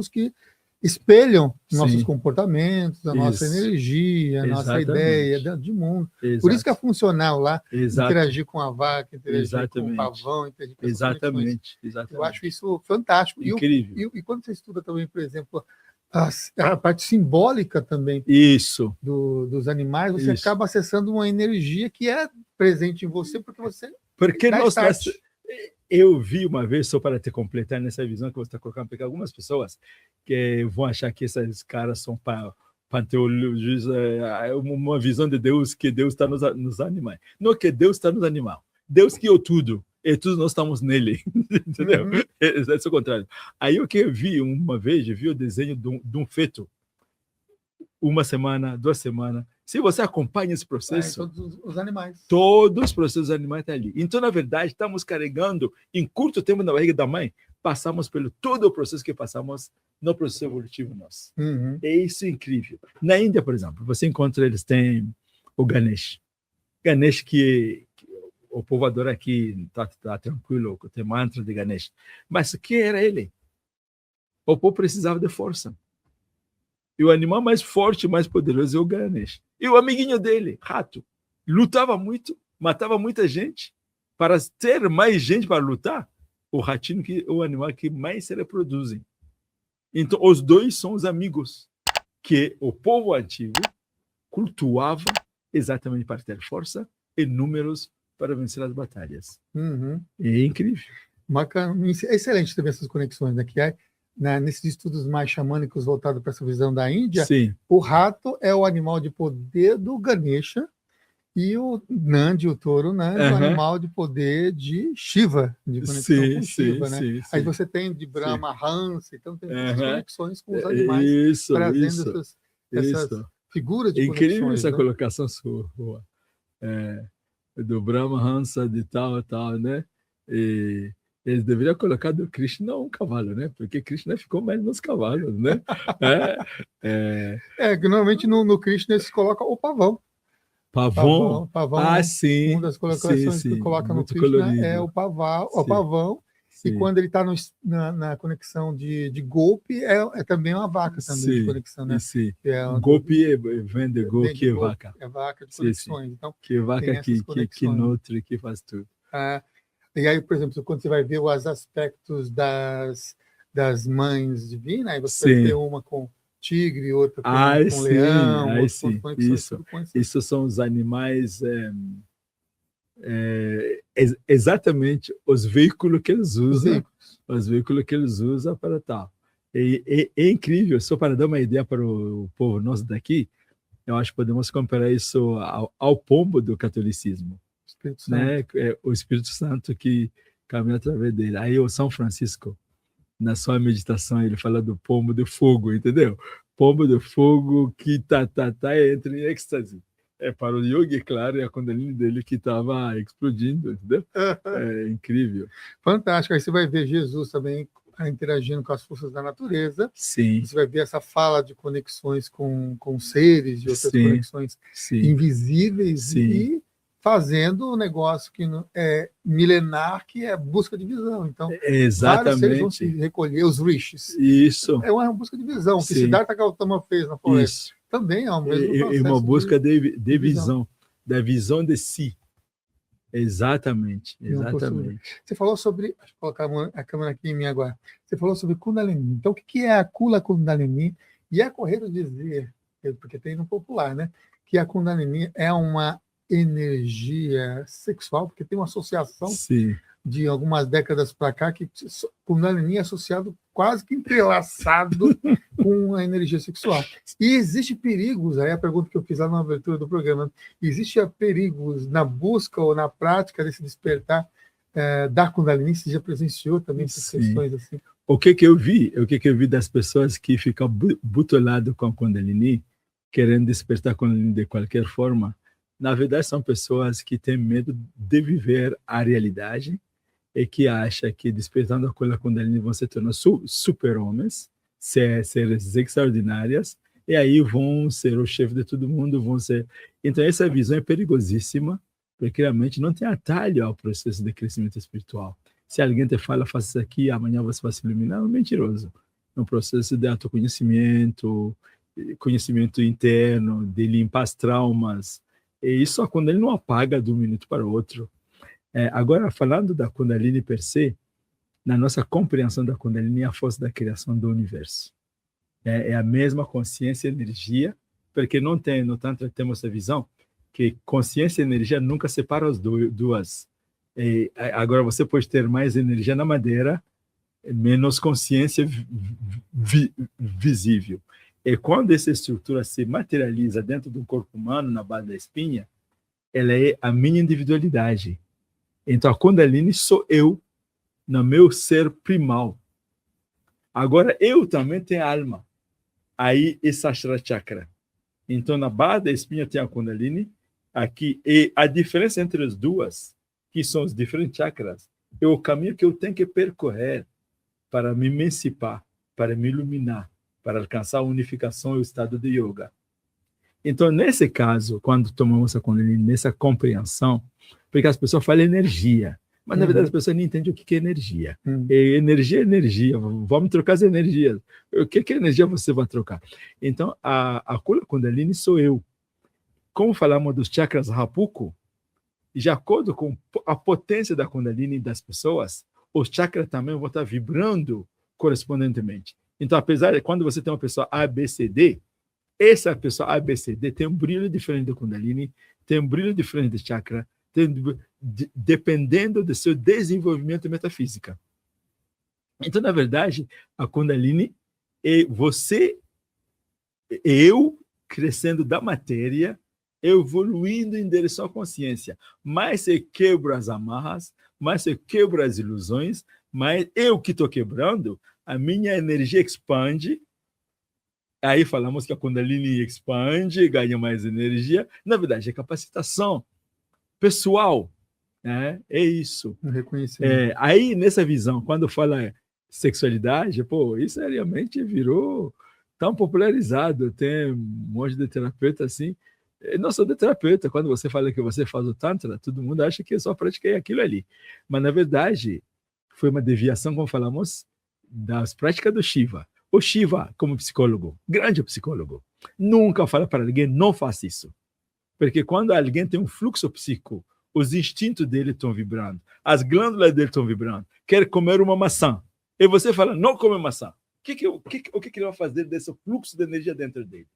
que espelham nossos Sim. comportamentos, a nossa Isso. energia, a nossa ideia de mundo. Por isso que é Exato. funcional lá Exato. interagir com a vaca, interagir com o Exatamente. pavão, interagir com essas conexões. Exatamente. Eu Exatamente. acho isso fantástico. Incrível. E quando você estuda também, por exemplo, a parte simbólica também Isso. dos animais, você Isso. acaba acessando uma energia que é presente em você, porque você Porque dá nós start. eu vi uma vez, só para te completar nessa visão que você está colocando, porque algumas pessoas que vão achar que esses caras são panteologistas, uma visão de Deus, que Deus está nos animais. Não que Deus está nos animais. Deus criou tudo, e todos nós estamos nele. Entendeu? Uhum. É o contrário. Aí o que eu vi uma vez, eu vi o desenho de um feto. Uma semana, 2 semanas. Se você acompanha esse processo, todos os animais. todos os processos animais estão ali. Então, na verdade, estamos carregando, em curto tempo na barriga da mãe, passamos pelo todo o processo que passamos no processo evolutivo nosso. Uhum. É isso incrível. Na Índia, por exemplo, você encontra, eles têm o Ganesh. Ganesh que o povo adora aqui, está tranquilo, tem mantra de Ganesh. Mas o que era ele? O povo precisava de força. E o animal mais forte, mais poderoso é o Ganesh. E o amiguinho dele, rato, lutava muito, matava muita gente. Para ter mais gente para lutar, o ratinho que é o animal que mais se reproduzem. Então, os dois são os amigos que o povo antigo cultuava exatamente para ter força e números para vencer as batalhas. Uhum. É incrível. Bacana. É excelente também essas conexões, né? Que é, nesses estudos mais xamânicos voltados para essa visão da Índia, Sim. O rato é o animal de poder do Ganesha e o Nandi, o touro, né, é o animal de poder de Shiva, de conexão com Shiva, né? Aí você tem de Brahma, Hansa, então tem essas conexões com os animais, trazendo essas figuras de conexões. Incrível essa, né? Colocação sua. Do Brahma, Hansa, de tal, né? E eles deveriam colocar do Krishna um cavalo, né? Porque Krishna ficou mais nos cavalos, né? Que normalmente no Krishna eles colocam o pavão. Pavão? Sim. Uma das colocações que coloca no Krishna colorido. É o pavão. Sim. E quando ele está na conexão de golpe, é também uma vaca também de conexão, né? Sim. Golpe vem de golpe, que é vaca. É vaca de conexões. Então, que é vaca que nutre, que faz tudo. E aí, por exemplo, quando você vai ver os aspectos das mães divinas, aí você vai ter uma com tigre, outra com leão, outra com isso são os animais, exatamente os veículos que eles usam, para tal. É incrível, só para dar uma ideia para o povo nosso daqui, eu acho que podemos comparar isso ao pombo do catolicismo. Né? O Espírito Santo que caminha através dele. Aí o São Francisco, na sua meditação, ele fala do pombo de fogo, entendeu? Pombo de fogo que entra em êxtase. Para o yogi, claro, é a Kundalini dele que estava explodindo, entendeu? É incrível. Fantástico. Aí você vai ver Jesus também interagindo com as forças da natureza. Sim. Você vai ver essa fala de conexões com seres, de outras conexões invisíveis e fazendo um negócio que é milenar, que é busca de visão. Então, vários seres vão se recolher, os rishis. Isso. É uma busca de visão, que Siddhartha Gautama fez na floresta. Isso. Também é o mesmo processo. É uma busca de visão, da visão de si. Exatamente. Você falou sobre... Deixa eu colocar a câmera aqui em mim agora. Você falou sobre Kundalini. Então, o que é a Kula Kundalini? E é correto dizer, porque tem no popular, né? Que a Kundalini é uma energia sexual, porque tem uma associação de algumas décadas para cá que Kundalini é associado quase que entrelaçado com a energia sexual. E existe perigos, aí a pergunta que eu fiz lá na abertura do programa, existe perigos na busca ou na prática desse despertar da Kundalini? Você já presenciou também essas questões assim? O que eu vi das pessoas que ficam butoladas com a Kundalini, querendo despertar a Kundalini de qualquer forma, na verdade, são pessoas que têm medo de viver a realidade e que acham que despertando a Kundalini vão se tornar super-homens, seres extraordinários, e aí vão ser o chefe de todo mundo, vão ser... Então, essa visão é perigosíssima, porque realmente não tem atalho ao processo de crescimento espiritual. Se alguém te fala, faça isso aqui, amanhã você vai se iluminar, é um mentiroso. um processo de autoconhecimento, conhecimento interno, de limpar as traumas. E isso a Kundalini não apaga de um minuto para o outro. Agora, falando da Kundalini per se, na nossa compreensão da Kundalini é a força da criação do universo. É a mesma consciência e energia, porque no Tantra temos a visão que consciência e energia nunca separam as duas. Agora, você pode ter mais energia na madeira, menos consciência visível. E quando essa estrutura se materializa dentro do corpo humano, na base da espinha, ela é a minha individualidade. Então, a Kundalini sou eu, no meu ser primal. Agora, eu também tenho alma. Aí, esse Sahasrara Chakra. Então, na base da espinha tem a Kundalini, aqui, e a diferença entre as duas, que são os diferentes chakras, é o caminho que eu tenho que percorrer para me emancipar, para me iluminar, para alcançar a unificação e o estado de yoga. Então, nesse caso, quando tomamos a Kundalini, nessa compreensão, porque as pessoas falam energia, mas na verdade as pessoas não entendem o que é energia. Energia é energia, vamos trocar as energias. O que é energia você vai trocar? Então, a Kundalini sou eu. Como falamos dos chakras Rapuku, de acordo com a potência da Kundalini das pessoas, os chakras também vão estar vibrando correspondentemente. Então, apesar de quando você tem uma pessoa ABCD, essa pessoa ABCD tem um brilho diferente da Kundalini, tem um brilho diferente de chakra, dependendo do seu desenvolvimento metafísico. Então, na verdade, a Kundalini é você, eu, crescendo da matéria, evoluindo em direção à consciência. Mais você quebra as amarras, mais você quebra as ilusões, mas eu que estou quebrando, a minha energia expande. Aí falamos que a Kundalini expande, ganha mais energia. Na verdade, é capacitação pessoal. É isso. Aí, nessa visão, quando fala sexualidade, isso realmente virou tão popularizado. Tem um monte de terapeuta assim. Eu não sou de terapeuta. Quando você fala que você faz o Tantra, todo mundo acha que eu só pratiquei aquilo ali. Mas, na verdade, foi uma deviação, como falamos, das práticas do Shiva. O Shiva, como psicólogo, grande psicólogo, nunca fala para ninguém, não faça isso. Porque quando alguém tem um fluxo psíquico, os instintos dele estão vibrando, as glândulas dele estão vibrando, quer comer uma maçã, e você fala, não come maçã. O que ele vai fazer desse fluxo de energia dentro dele?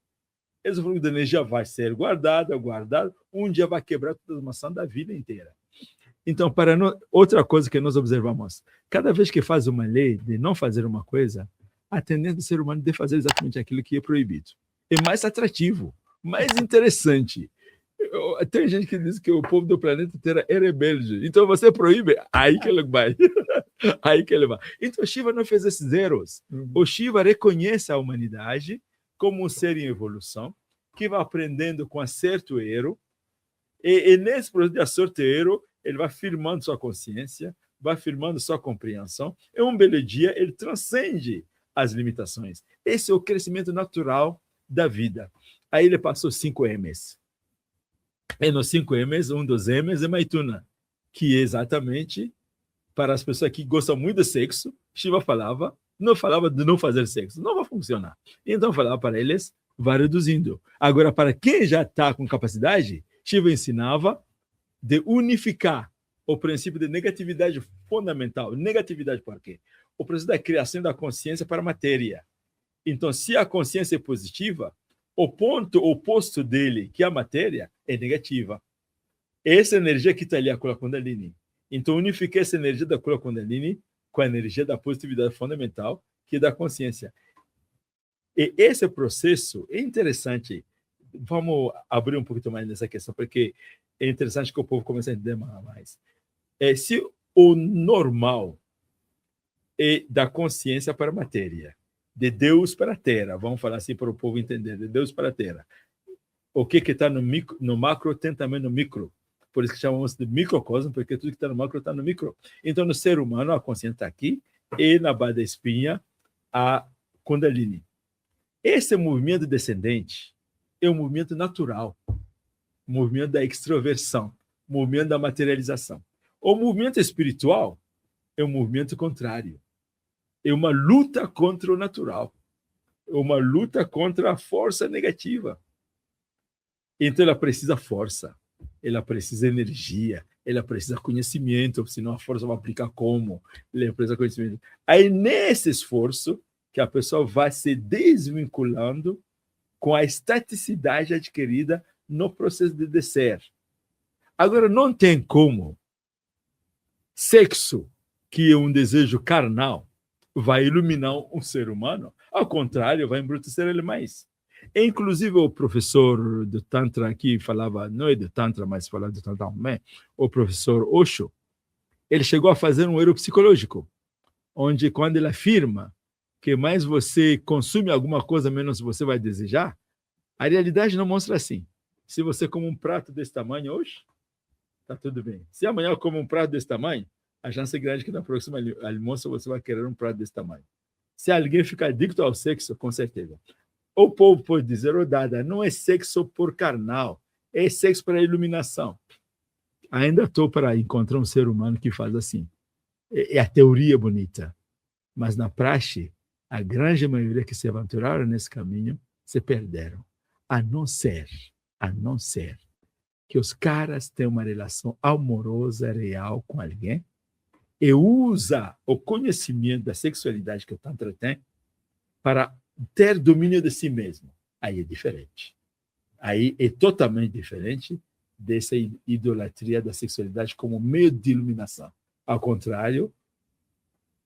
Esse fluxo de energia vai ser guardado, um dia vai quebrar todas as maçãs da vida inteira. Então, outra coisa que nós observamos, cada vez que faz uma lei de não fazer uma coisa, a tendência do ser humano de fazer exatamente aquilo que é proibido. É mais atrativo, mais interessante. Tem gente que diz que o povo do planeta Terra é rebelde. Então você proíbe, aí que ele vai. Aí que ele vai. Então Shiva não fez esses erros. O Shiva reconhece a humanidade como um ser em evolução, que vai aprendendo com acerto e erro, e nesse processo de acerto e erro, ele vai firmando sua consciência, vai firmando sua compreensão, e um belo dia ele transcende as limitações. Esse é o crescimento natural da vida. Aí ele passou 5 M's. E nos 5 M's, um dos M's é Maituna, que é exatamente para as pessoas que gostam muito de sexo. Shiva não falava de não fazer sexo, não vai funcionar. Então falava para eles, vai reduzindo. Agora, para quem já está com capacidade, Shiva ensinava de unificar o princípio de negatividade fundamental. Negatividade por quê? O processo da criação da consciência para a matéria. Então, se a consciência é positiva, o ponto oposto dele, que é a matéria, é negativa. Essa energia que está ali, a Kula Kundalini. Então, unifiquei essa energia da Kula Kundalini com a energia da positividade fundamental, que é da consciência. E esse processo é interessante. Vamos abrir um pouquinho mais nessa questão, porque é interessante que o povo comece a entender mais. Se o normal é da consciência para a matéria, de Deus para a Terra, vamos falar assim para o povo entender, de Deus para a Terra. O que está no macro tem também no micro. Por isso que chamamos de microcosmo, porque tudo que está no macro está no micro. Então, no ser humano, a consciência está aqui, e na base da espinha, a Kundalini. Esse movimento descendente é um movimento natural, movimento da extroversão, movimento da materialização. O movimento espiritual é um movimento contrário. É uma luta contra o natural. É uma luta contra a força negativa. Então, ela precisa força, ela precisa energia, ela precisa conhecimento, senão a força vai aplicar como? Ela precisa conhecimento. Aí, nesse esforço, que a pessoa vai se desvinculando com a estaticidade adquirida no processo de descer. Agora, não tem como sexo, que é um desejo carnal, vai iluminar um ser humano. Ao contrário, vai embrutecer ele mais. Inclusive, o professor do Tantra aqui falava, não é do Tantra, mas falava do Tantra também, o professor Osho, ele chegou a fazer um erro psicológico, onde quando ele afirma que mais você consome alguma coisa, menos você vai desejar, a realidade não mostra assim. Se você come um prato desse tamanho hoje, está tudo bem. Se amanhã eu como um prato desse tamanho, a chance é grande que na próxima almoço você vai querer um prato desse tamanho. Se alguém ficar adicto ao sexo, com certeza. O povo pode dizer, oh, Dada, não é sexo por carnal, é sexo para iluminação. Ainda estou para encontrar um ser humano que faz assim. É a teoria bonita. Mas na praxe, a grande maioria que se aventuraram nesse caminho se perderam. A não ser que os caras tenham uma relação amorosa, real com alguém e usa o conhecimento da sexualidade que o Tantra tem para ter domínio de si mesmo. Aí é diferente. Aí é totalmente diferente dessa idolatria da sexualidade como meio de iluminação. Ao contrário,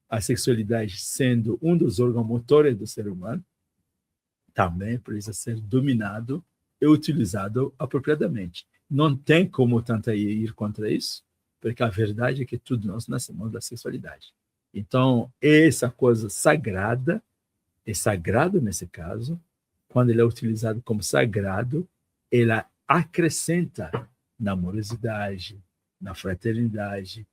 a sexualidade sendo um dos órgãos motores do ser humano, também precisa ser dominado e utilizado apropriadamente. Não tem como Tantra ir contra isso, porque a verdade é que tudo nós nascemos da sexualidade. Então, essa coisa sagrada, é sagrado nesse caso, quando ele é utilizado como sagrado, ela acrescenta na amorosidade, na fraternidade.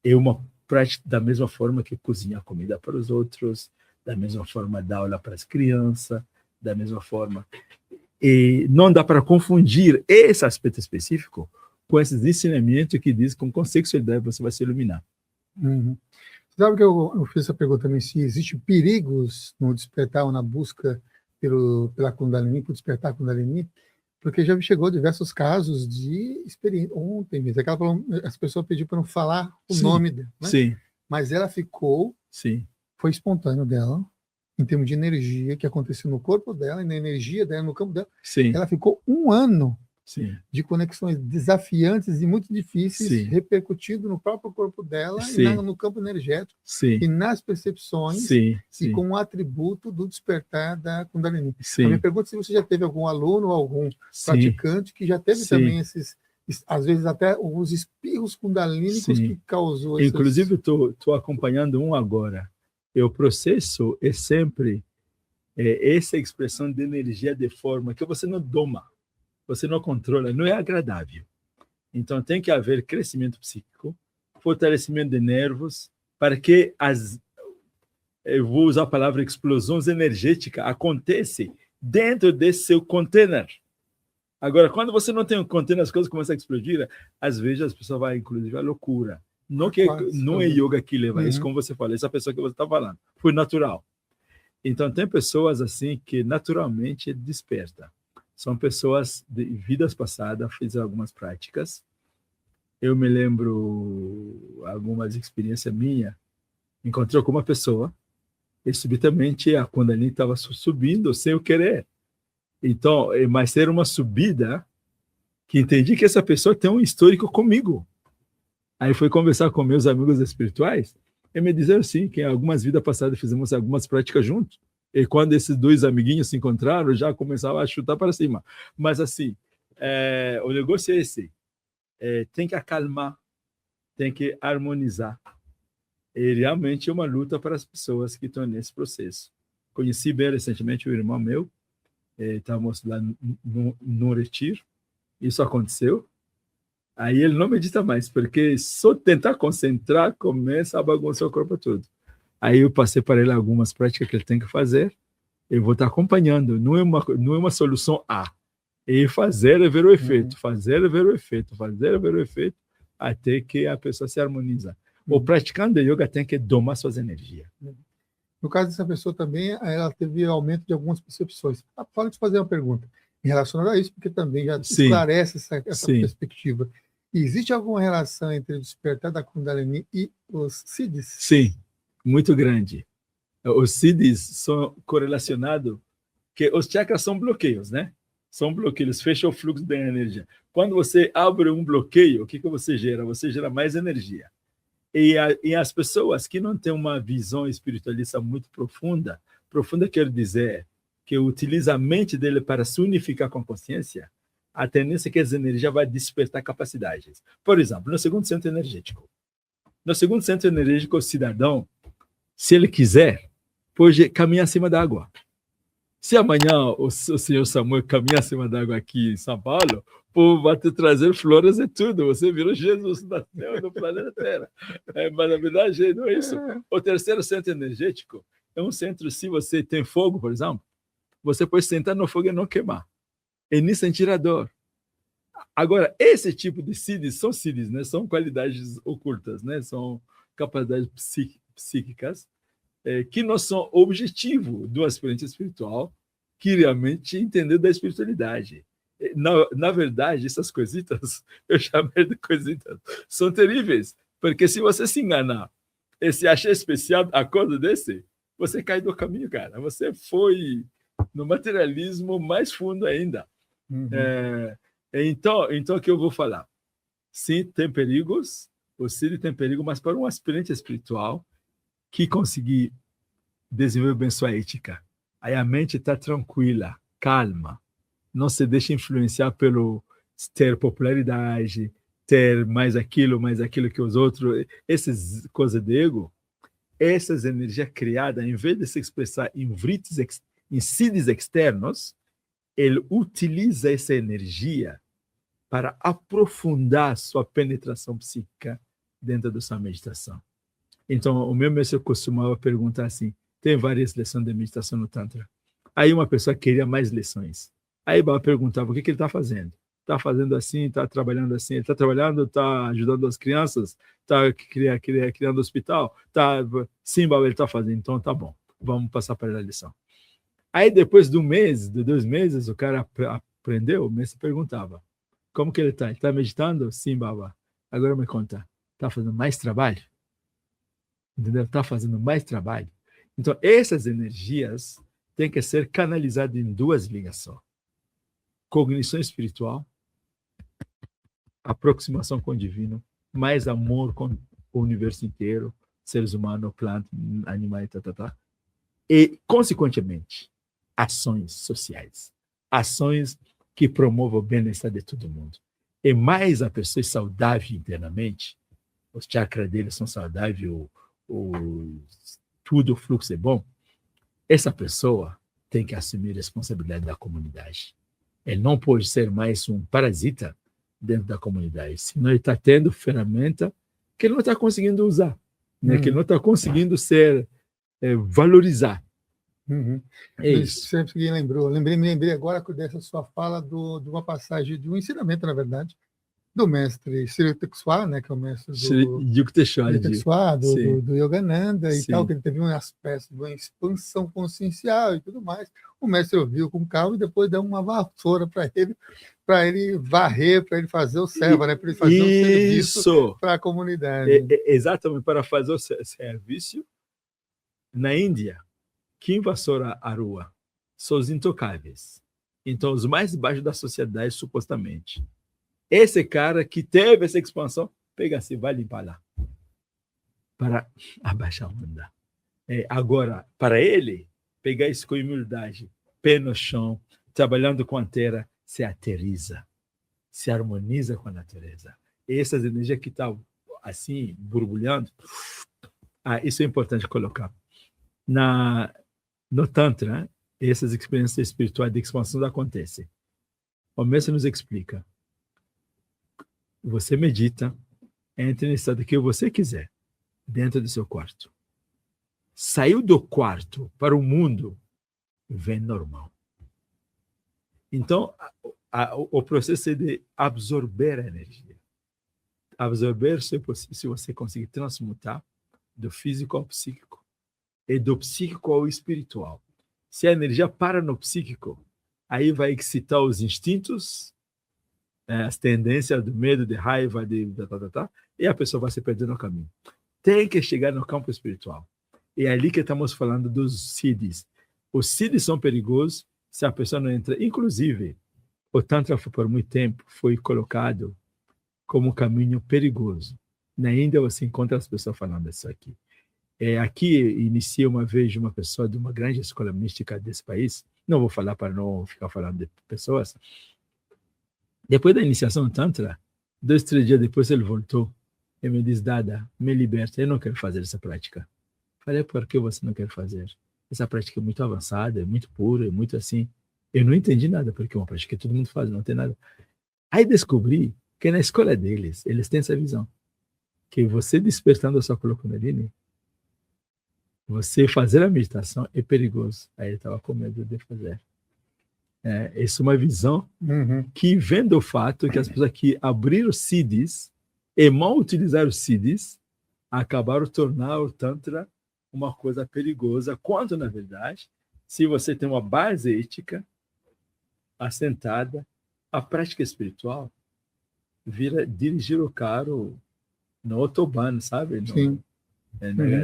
É uma prática da mesma forma que cozinhar comida para os outros, da mesma forma dar aula para as crianças, da mesma forma. E não dá para confundir esse aspecto específico com esses ensinamentos que diz que com sexualidade você vai se iluminar. Uhum. Sabe que eu fiz essa pergunta também, se existem perigos no despertar ou na busca pela Kundalini, por despertar a Kundalini, porque já me chegou diversos casos de experiência. Ontem mesmo, as pessoas pediram para não falar o nome dela, né? Sim. Mas ela ficou, foi espontâneo dela, em termos de energia que aconteceu no corpo dela e na energia dela, no campo dela. Sim. Ela ficou 1 ano de conexões desafiantes e muito difíceis, repercutindo no próprio corpo dela e no campo energético e nas percepções e com um atributo do despertar da Kundalini. A minha pergunta é se você já teve algum aluno ou algum praticante que já teve também esses, às vezes até os espirros kundalínicos que causou esses... Inclusive, estou acompanhando um agora. E o processo é sempre essa expressão de energia de forma que você não doma, você não controla, não é agradável. Então, tem que haver crescimento psíquico, fortalecimento de nervos, para que eu vou usar a palavra explosões energéticas, acontecem dentro desse seu container. Agora, quando você não tem um container, as coisas começam a explodir, às vezes as pessoas vão, inclusive, à loucura. Não é yoga que leva isso, como você falou, essa pessoa que você está falando. Foi natural. Então, tem pessoas assim que naturalmente desperta. São pessoas de vidas passadas, fiz algumas práticas. Eu me lembro algumas experiências minhas. Encontrei com uma pessoa e subitamente a Kundalini estava subindo sem eu querer. Então, mas era uma subida que entendi que essa pessoa tem um histórico comigo. Aí fui conversar com meus amigos espirituais e me disseram assim, que em algumas vidas passadas fizemos algumas práticas juntos. E quando esses dois amiguinhos se encontraram, já começava a chutar para cima. Mas assim, o negócio é esse. Tem que acalmar, tem que harmonizar. E realmente é uma luta para as pessoas que estão nesse processo. Conheci bem recentemente um irmão meu, estávamos lá no retiro, isso aconteceu. Aí ele não medita mais, porque só tentar concentrar começa a bagunçar o corpo todo. Aí eu passei para ele algumas práticas que ele tem que fazer, eu vou estar acompanhando, não é uma solução A, é fazer e ver o efeito, fazer e ver o efeito, fazer e ver o efeito, até que a pessoa se harmoniza. O praticante de yoga tem que domar suas energias. No caso dessa pessoa também, ela teve aumento de algumas percepções. Pode te fazer uma pergunta relacionada a isso, porque também já Sim, esclarece essa sim, perspectiva. Existe alguma relação entre o despertar da Kundalini e os Siddhis? sim, muito grande. Os Siddhis são correlacionados, que os chakras são bloqueios, né? São bloqueios, fecham o fluxo da energia. Quando você abre um bloqueio, o que você gera? Você gera mais energia. E as pessoas que não têm uma visão espiritualista muito profunda, quer dizer que utiliza a mente dele para se unificar com a consciência, a tendência é que essa energia vai despertar capacidades. Por exemplo, no segundo centro energético. No segundo centro energético, o cidadão, se ele quiser, pode caminhar acima da água. Se amanhã o senhor Samuel caminhar acima da água aqui em São Paulo, o povo vai te trazer flores e tudo. Você virou Jesus no planeta Terra. Mas na verdade não é isso. O terceiro centro energético é um centro, se você tem fogo, por exemplo, você pode sentar no fogo e não queimar. E nem sentir a dor. Agora, esse tipo de Siddhis, né? São qualidades ocultas, né? São capacidades psíquicas que não são objetivo do aspirante espiritual que realmente entendeu da espiritualidade. Na verdade, essas coisitas, eu chamei de coisitas, são terríveis, porque se você se enganar e se achar especial a coisa desse, você cai do caminho, cara. Você foi no materialismo mais fundo ainda. Uhum. Então, o que eu vou falar? Sim, tem perigos, o Siddhi tem perigo, mas para um aspirante espiritual que conseguir desenvolver bem sua ética, aí a mente está tranquila, calma, não se deixa influenciar pelo ter popularidade, ter mais aquilo que os outros, essas coisas de ego, essas energias criadas, em vez de se expressar em Siddhis externos, ele utiliza essa energia para aprofundar sua penetração psíquica dentro da sua meditação. Então, o meu mestre costumava perguntar assim, tem várias lições de meditação no Tantra. Aí uma pessoa queria mais lições. Aí Baba perguntava, o que ele está fazendo? Está fazendo assim, está trabalhando assim, ele está trabalhando, está ajudando as crianças, está criando hospital? Sim, Baba, ele está fazendo, então tá bom, vamos passar para a lição. Aí depois de 1 mês, de 2 meses, o cara aprendeu, o mestre perguntava, como que ele está? Ele está meditando? Sim, Baba. Agora me conta, está fazendo mais trabalho? Entendeu? Está fazendo mais trabalho. Então, essas energias têm que ser canalizadas em 2 linhas só. Cognição espiritual, aproximação com o divino, mais amor com o universo inteiro, seres humanos, plantas, animais, e, consequentemente, ações sociais. Ações que promovam o bem-estar de todo mundo. E mais a pessoa é saudável internamente, os chakras dele são saudáveis, tudo o fluxo é bom, essa pessoa tem que assumir a responsabilidade da comunidade. Ele não pode ser mais um parasita dentro da comunidade, senão ele está tendo ferramenta que ele não está conseguindo usar, né? Que ele não está conseguindo valorizar. Uhum. É isso. Sempre que me lembrei agora dessa sua fala de uma passagem, de um ensinamento, na verdade, do mestre Sri Yukteswar, né, que é o mestre do Yogananda e tal, que ele teve uma espécie de uma expansão consciencial e tudo mais. O mestre ouviu com calma e depois deu uma vassoura para ele varrer, para ele fazer o servo, né, para ele fazer um serviço para a comunidade. Exatamente, para fazer o serviço. Na Índia, quem vassoura a rua são os intocáveis. Então, os mais baixos da sociedade, supostamente. Esse cara que teve essa expansão, pega assim, vai limpar lá. Para abaixar a onda. Agora, para ele, pegar isso com humildade, pé no chão, trabalhando com a terra, se aterriza, se harmoniza com a natureza. E essas energias que estão assim, borbulhando, isso é importante colocar. No Tantra, essas experiências espirituais de expansão acontecem. O mestre nos explica. Você medita, entra no estado que você quiser, dentro do seu quarto. Saiu do quarto para o mundo, vem normal. Então, o processo é de absorver a energia. Absorver, se você conseguir transmutar do físico ao psíquico. é do psíquico ao espiritual. Se a energia para no psíquico, aí vai excitar os instintos, as tendências do medo, de raiva, e a pessoa vai se perder no caminho. Tem que chegar no campo espiritual. É ali que estamos falando dos siddhis. Os siddhis são perigosos se a pessoa não entra. Inclusive, o Tantra, por muito tempo, foi colocado como um caminho perigoso. Na Índia, você encontra as pessoas falando isso aqui. Aqui, iniciei uma vez uma pessoa de uma grande escola mística desse país. Não vou falar para não ficar falando de pessoas. Depois da iniciação do Tantra, 2, 3 dias depois ele voltou e me disse: Dada, me liberta, eu não quero fazer essa prática. Falei: por que você não quer fazer? Essa prática é muito avançada, é muito pura, é muito assim. Eu não entendi nada, porque é uma prática que todo mundo faz, não tem nada. Aí descobri que na escola deles, eles têm essa visão, que você despertando a sua Kundalini, você fazer a meditação é perigoso. Aí ele estava com medo de fazer. Essa é uma visão que vem do fato que as pessoas que abriram os siddhis e mal utilizaram os siddhis acabaram tornando o Tantra uma coisa perigosa, quando, na verdade, se você tem uma base ética assentada, a prática espiritual vira dirigir o carro no autobahn, sabe? Sim.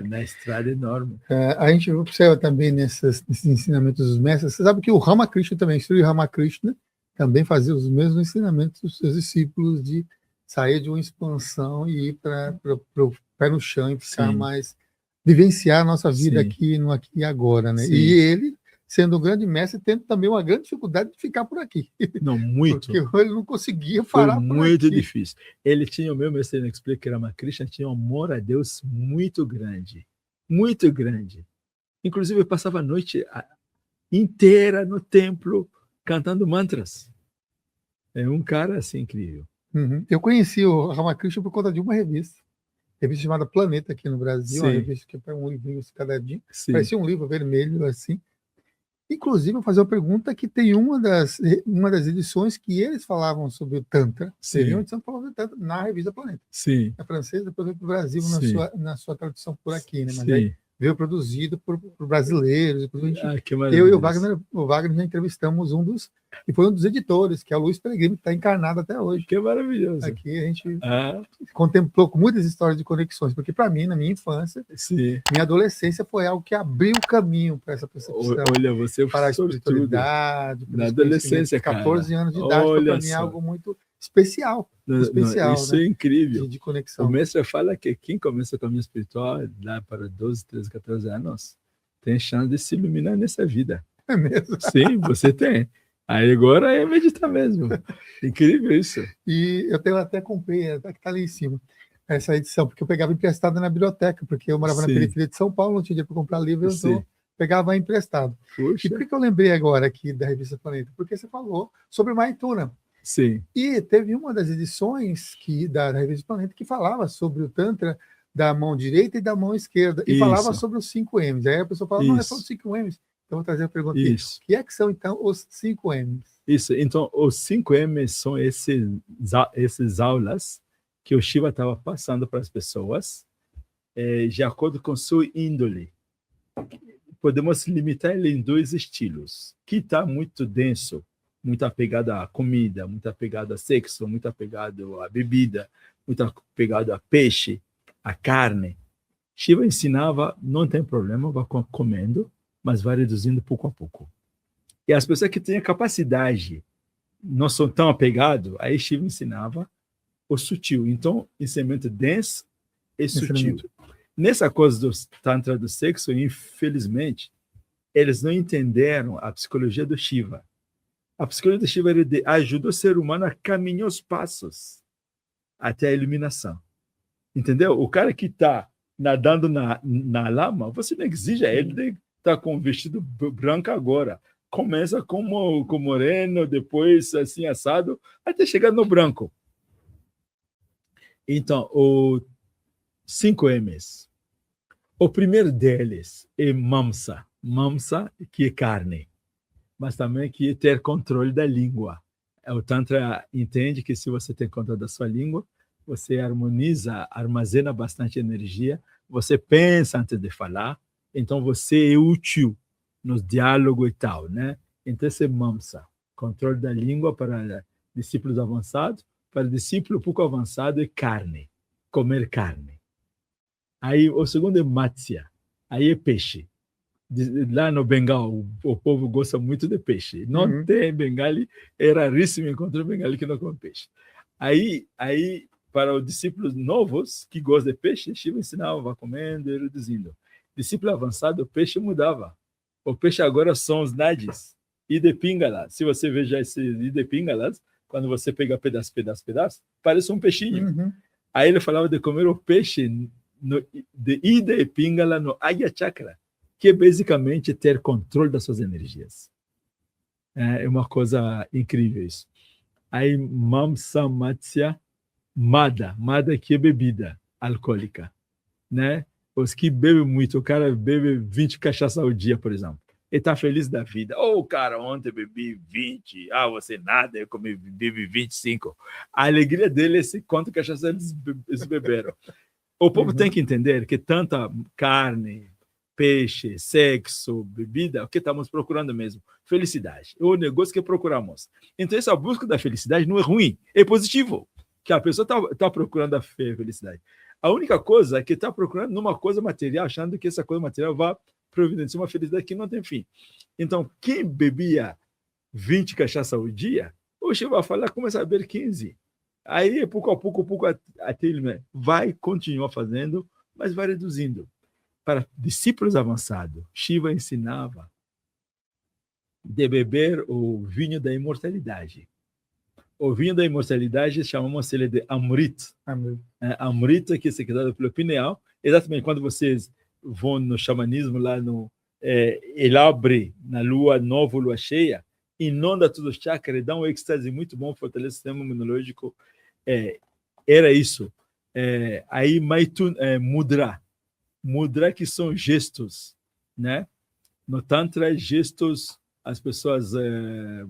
Na estrada enorme. A gente observa também nesses ensinamentos dos mestres. Você sabe que o Ramakrishna também, Sri Ramakrishna, também fazia os mesmos ensinamentos dos seus discípulos de sair de uma expansão e ir para o pé no chão e ficar mais... vivenciar a nossa vida aqui, no aqui e agora, né? Sim. E ele, sendo um grande mestre, tendo também uma grande dificuldade de ficar por aqui. Não, muito. Porque ele não conseguia parar por aqui. Foi muito difícil. Ele tinha, o meu mestre, ele explica que Ramakrishna tinha um amor a Deus muito grande. Muito grande. Inclusive, eu passava a noite inteira no templo cantando mantras. É um cara, assim, incrível. Eu conheci o Ramakrishna por conta de uma revista chamada Planeta aqui no Brasil, uma revista que é um livrinho cada dia. Parecia um livro vermelho, assim. Inclusive, eu vou fazer uma pergunta que tem uma das edições que eles falavam sobre o Tantra. Teve uma edição que falava do Tantra na revista Planeta. Sim. É francesa, depois veio para o Brasil na sua tradução por aqui, né? Mas aí veio produzido por brasileiros. Que eu e o Wagner já entrevistamos que foi um dos editores, que é o Luiz Pellegrini, que está encarnado até hoje. Que maravilhoso. Aqui a gente contemplou com muitas histórias de conexões, porque para mim, na minha infância, minha adolescência foi algo que abriu o caminho para essa percepção. Olha, você para a espiritualidade, na adolescência, 14 anos de idade, para mim é algo muito especial. Isso, né? É incrível. De conexão. O mestre fala que quem começa o caminho espiritual lá para 12, 13, 14 anos tem chance de se iluminar nessa vida. É mesmo? Sim, você tem. Aí agora é meditar mesmo. Incrível isso. E eu até comprei, que está ali em cima, essa edição, porque eu pegava emprestada na biblioteca, porque eu morava na periferia de São Paulo, não tinha dinheiro para comprar livro, eu pegava emprestado. Puxa. E por que eu lembrei agora aqui da revista Planeta? Porque você falou sobre Maituna. Sim. E teve uma das edições da revista Planeta que falava sobre o Tantra da mão direita e da mão esquerda, e falava sobre os 5 M's. Aí a pessoa fala, não, é só os 5 M's. Então, vou trazer a pergunta aqui. O que são, então, os 5 M's? Isso. Então, os 5 M's são essas aulas que o Shiva estava passando para as pessoas, de acordo com sua índole. Podemos limitar ele em 2 estilos, que está muito denso, muito apegado à comida, muito apegado a sexo, muito apegado à bebida, muito apegado a peixe, a carne. Shiva ensinava, não tem problema, vai comendo, mas vai reduzindo pouco a pouco. E as pessoas que têm a capacidade, não são tão apegados, aí Shiva ensinava o sutil. Então, ensinamento denso e sutil. Nessa coisa do Tantra do sexo, infelizmente, eles não entenderam a psicologia do Shiva. A psicologia do Shiva ajuda o ser humano a caminhar os passos até a iluminação. Entendeu? O cara que está nadando na lama, você não exige ele de estar com um vestido branco agora. Começa com moreno, depois assim assado, até chegar no branco. Então, os 5 M's. O primeiro deles é mamsa. Mamsa, que é carne. Mas também que ter controle da língua. O Tantra entende que se você tem controle da sua língua, você harmoniza, armazena bastante energia, você pensa antes de falar, Então, você é útil nos diálogos e tal, né? Então, esse é mamsa, controle da língua para discípulos avançados. Para discípulo pouco avançado é carne, comer carne. Aí, o segundo é matsya, aí é peixe. Lá no Bengal, o povo gosta muito de peixe. Não tem bengali, é raríssimo encontrar bengali que não come peixe. Aí, para os discípulos novos que gostam de peixe, Shiva ensinava, vai comendo e reduzindo. Discípulo avançado, o peixe mudava. O peixe agora são os nadis, e de pingala. Se você veja esse e de pingalas, quando você pega pedaço, parece um peixinho. Aí ele falava de comer o peixe de ida e pingala no Agya Chakra, que é basicamente ter controle das suas energias. É uma coisa incrível isso. Aí, mamsa, matsya, mada que é bebida alcoólica, né? Os que bebem muito, o cara bebe 20 cachaça ao dia, por exemplo. Ele está feliz da vida. Cara, ontem bebi 20. Você nada, eu bebi 25. A alegria dele é esse quanto cachaça eles beberam. O povo tem que entender que tanta carne, peixe, sexo, bebida, o que estamos procurando mesmo? Felicidade. É o negócio que procuramos. Então, essa busca da felicidade não é ruim, é positivo. Que a pessoa está procurando a felicidade. A única coisa é que está procurando numa coisa material, achando que essa coisa material vai providenciar uma felicidade que não tem fim. Então, quem bebia 20 cachaça ao dia, hoje vai falar, começa a beber 15. Aí, pouco a pouco, até ele vai continuar fazendo, mas vai reduzindo. Para discípulos avançados, Shiva ensinava de beber o vinho da imortalidade. O vinho da imortalidade chamamos ele de Amrit. Amrita, que é secretado pelo pineal. Exatamente quando vocês vão no xamanismo, lá no ele abre na lua nova, lua cheia, inunda todos os chakras, dá um êxtase muito bom, fortalece o sistema imunológico. Era isso. Aí, mudra, que são gestos, né? No Tantra, gestos, as pessoas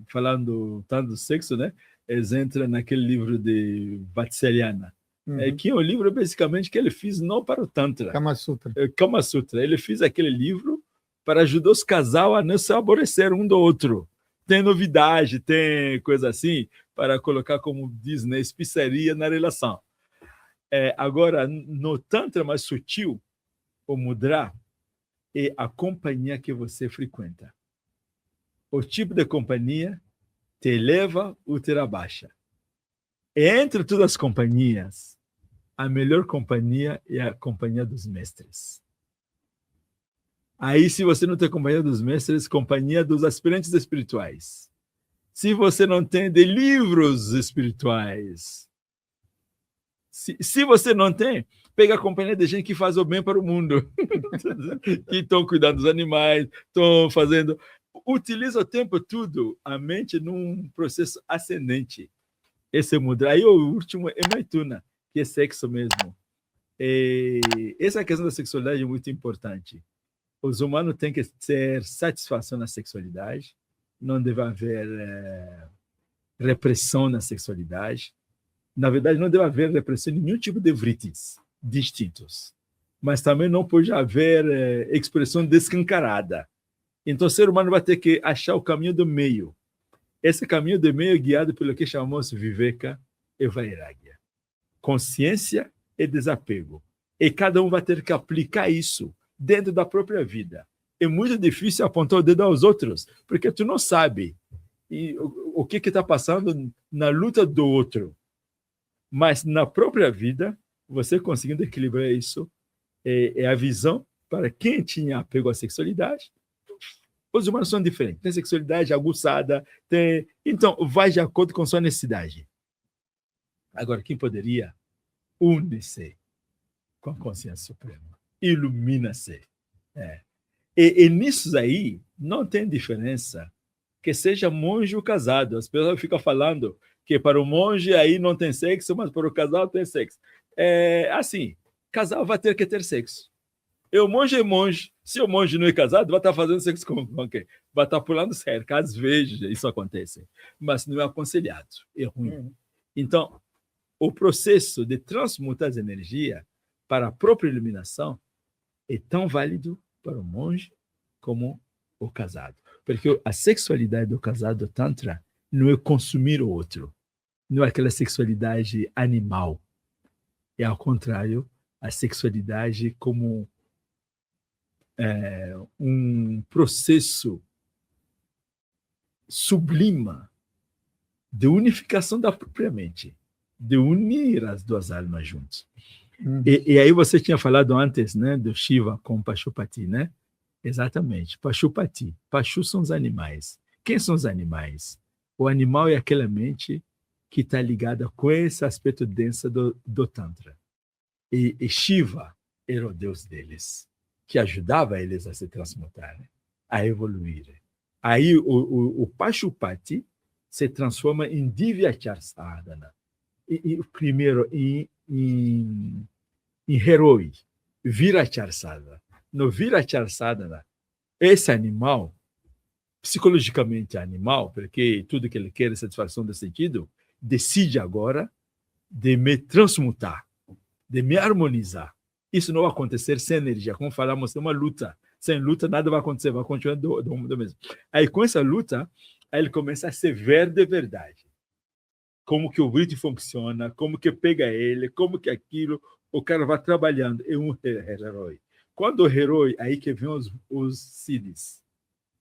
falando tanto do sexo, né? Eles entram naquele livro de Vatsalyana, que é um livro, basicamente, que ele fez não para o Tantra. Kama Sutra. Ele fez aquele livro para ajudar os casais a não se aborrecer um do outro. Tem novidade, tem coisa assim, para colocar, como diz, né, especiaria na relação. Agora, no Tantra mais sutil, o mudra é a companhia que você frequenta. O tipo de companhia te eleva ou te abaixa. Entre todas as companhias, a melhor companhia é a companhia dos mestres. Aí, se você não tem companhia dos mestres, companhia dos aspirantes espirituais. Se você não tem de livros espirituais, se você não tem, pega a companhia de gente que faz o bem para o mundo, que estão cuidando dos animais, estão fazendo... Utiliza o tempo todo a mente num processo ascendente. Esse é mudra. Aí o último é Maituna, que é sexo mesmo. Essa questão da sexualidade é muito importante. Os humanos têm que ter satisfação na sexualidade, não deve haver repressão na sexualidade. Na verdade, não deve haver repressão em nenhum tipo de vritis distintos. Mas também não pode haver expressão descancarada. Então, o ser humano vai ter que achar o caminho do meio. Esse caminho do meio é guiado pelo que chamamos Viveka e Vairagya. Consciência e desapego. E cada um vai ter que aplicar isso dentro da própria vida. É muito difícil apontar o dedo aos outros, porque tu não sabe o que está passando na luta do outro. Mas na própria vida, você conseguindo equilibrar isso, é a visão para quem tinha apego à sexualidade. Os humanos são diferentes. Tem sexualidade aguçada, então vai de acordo com sua necessidade. Agora, quem poderia unir-se com a consciência suprema? Ilumina-se. E nisso aí, não tem diferença que seja monge ou casado. As pessoas ficam falando que para o monge aí não tem sexo, mas para o casal tem sexo. Assim, casal vai ter que ter sexo. E o monge é monge. Se o monge não é casado, vai estar fazendo sexo com quem? Vai estar pulando cerca. Às vezes isso acontece. Mas não é aconselhado. É ruim. Então, o processo de transmutar as energias para a própria iluminação é tão válido para o monge como o casado. Porque a sexualidade do casado tantra não é consumir o outro, não é aquela sexualidade animal. É, ao contrário, a sexualidade como um processo sublima de unificação da própria mente, de unir as duas almas juntas. E aí você tinha falado antes, né, do Shiva com Pashupati, né? Exatamente, Pashupati. Pashu são os animais. Quem são os animais? O animal é aquela mente que está ligada com esse aspecto denso do Tantra. E Shiva era o deus deles, que ajudava eles a se transmutarem, a evoluir. Aí o Pashupati se transforma em Divyacharsadhana. E primeiro em Heroi, Viracharsada. No Viracharsada, esse animal, psicologicamente animal, porque tudo que ele quer é satisfação do sentido, decide agora de me transmutar, de me harmonizar. Isso não vai acontecer sem energia. Como falamos, é uma luta. Sem luta, nada vai acontecer, vai continuar do mesmo. Aí, com essa luta, aí ele começa a se ver de verdade. Como que o Vriti funciona, como que pega ele, como que aquilo, o cara vai trabalhando. É um herói. Quando o herói, aí que vem os siddhis.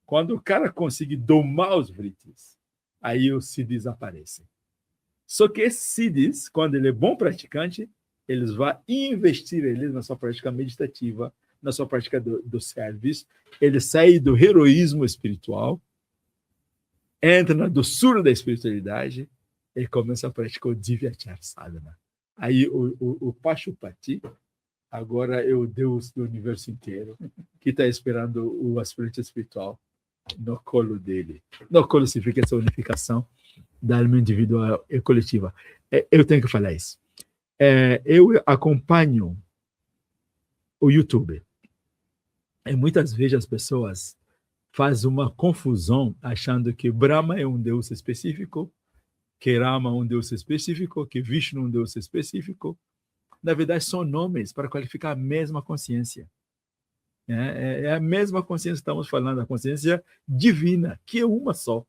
Quando o cara consegue domar os Vritis, aí os siddhis aparecem. Só que esses siddhis, quando ele é bom praticante, eles vão investir eles na sua prática meditativa, na sua prática do serviço. Ele sai do heroísmo espiritual, entra na doçura da espiritualidade e começa a praticar o Divyacharsadhana. Aí o Pashupati agora é o Deus do universo inteiro, que está esperando o aspirante espiritual no colo dele. No colo significa essa unificação da alma individual e coletiva. Eu tenho que falar isso. Eu acompanho o YouTube. E muitas vezes as pessoas fazem uma confusão achando que Brahma é um Deus específico, que Rama é um Deus específico, que Vishnu é um Deus específico. Na verdade, são nomes para qualificar a mesma consciência. É a mesma consciência que estamos falando, a consciência divina, que é uma só.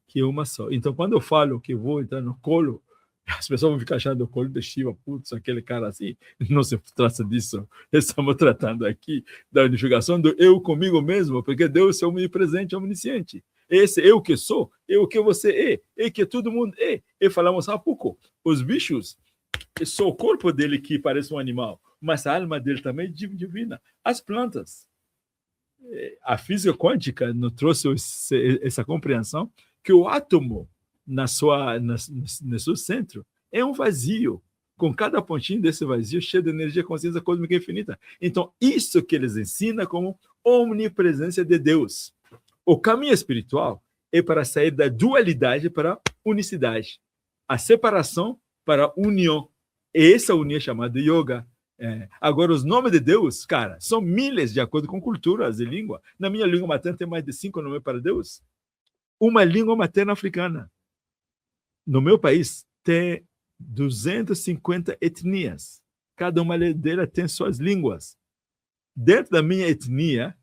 Que é uma só. Então, quando eu falo que vou entrar no colo, as pessoas vão ficar achando o colo de Shiva, putz, aquele cara assim. Não se trata disso. Estamos tratando aqui da unificação do eu comigo mesmo, porque Deus é onipresente, omnisciente. Esse eu que sou, eu que você é que todo mundo é. E falamos há pouco, os bichos, é só o corpo dele que parece um animal, mas a alma dele também é divina. As plantas, a física quântica nos trouxe essa compreensão que o átomo no seu centro é um vazio, com cada pontinho desse vazio cheio de energia, consciência cósmica infinita. Então, isso que eles ensinam como omnipresença de Deus. O caminho espiritual é para sair da dualidade para a unicidade, a separação para a união. E essa união é chamada de yoga. Agora, os nomes de Deus, cara, são milhares de acordo com culturas e língua. Na minha língua materna tem mais de 5 nomes para Deus. Uma língua materna africana. No meu país, tem 250 etnias. Cada uma delas tem suas línguas. Dentro da minha etnia,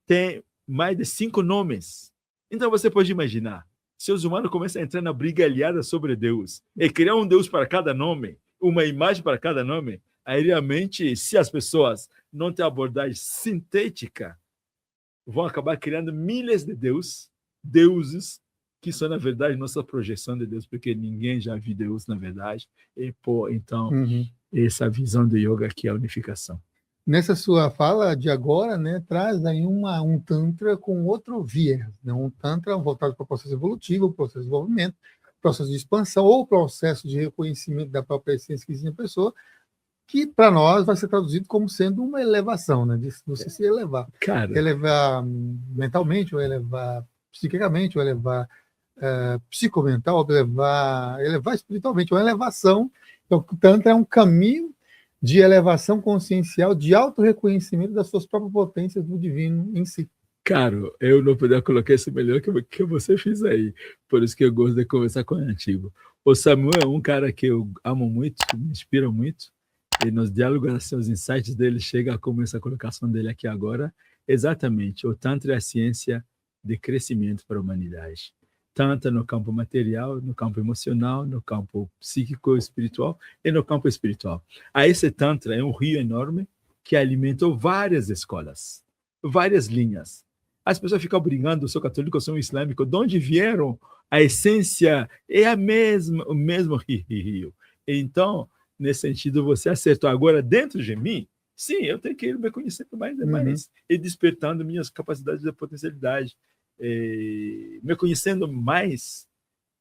tem mais de 5 nomes. Então, você pode imaginar, se os humanos começam a entrar na brigalhada sobre Deus e criar um Deus para cada nome, uma imagem para cada nome, aí realmente, se as pessoas não têm abordagem sintética, vão acabar criando milhares de deuses, que são, na verdade, nossa projeção de Deus, porque ninguém já viu Deus, na verdade. E, então, essa visão do yoga que é a unificação. Nessa sua fala de agora, né, traz aí um Tantra com outro viés, né? Um Tantra voltado para o processo evolutivo, processo de desenvolvimento, processo de expansão ou processo de reconhecimento da própria essência que existe na pessoa, que para nós vai ser traduzido como sendo uma elevação, né? De você se elevar. Cara. Elevar mentalmente, ou elevar psiquicamente, ou elevar psicomental, ou elevar espiritualmente, uma elevação. Então, o Tantra é um caminho de elevação consciencial, de auto-reconhecimento das suas próprias potências do divino em si. Caro, eu não poderia colocar isso melhor que você fez aí. Por isso que eu gosto de conversar com o antigo. O Samuel é um cara que eu amo muito, me inspira muito. E nos diálogos, assim, os insights dele chegam como essa colocação dele aqui agora. Exatamente, o Tantra é a ciência de crescimento para a humanidade. Tanto no campo material, no campo emocional, no campo psíquico, espiritual e no campo espiritual. Aí esse Tantra é um rio enorme que alimentou várias escolas, várias linhas. As pessoas ficam brigando, eu sou católico, eu sou islâmico, de onde vieram? A essência é a mesma, o mesmo rio. Então, nesse sentido, você acertou. Agora, dentro de mim, sim, eu tenho que ir me conhecendo mais e mais, e despertando minhas capacidades e potencialidade. Me conhecendo mais,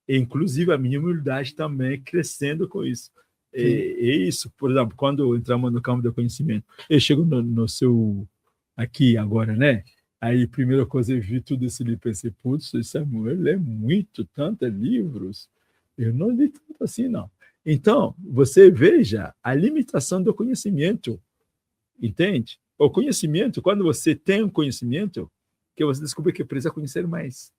inclusive a minha humildade também crescendo com isso. Isso, por exemplo, quando entramos no campo do conhecimento, eu chego no seu aqui agora, né? Aí, a primeira coisa, eu vi tudo isso ali e pensei, putz, Samuel lê muito, tantos livros. Eu não li tanto assim, não. Então, você veja a limitação do conhecimento, entende? O conhecimento, quando você tem um conhecimento, que você descobre que precisa conhecer mais.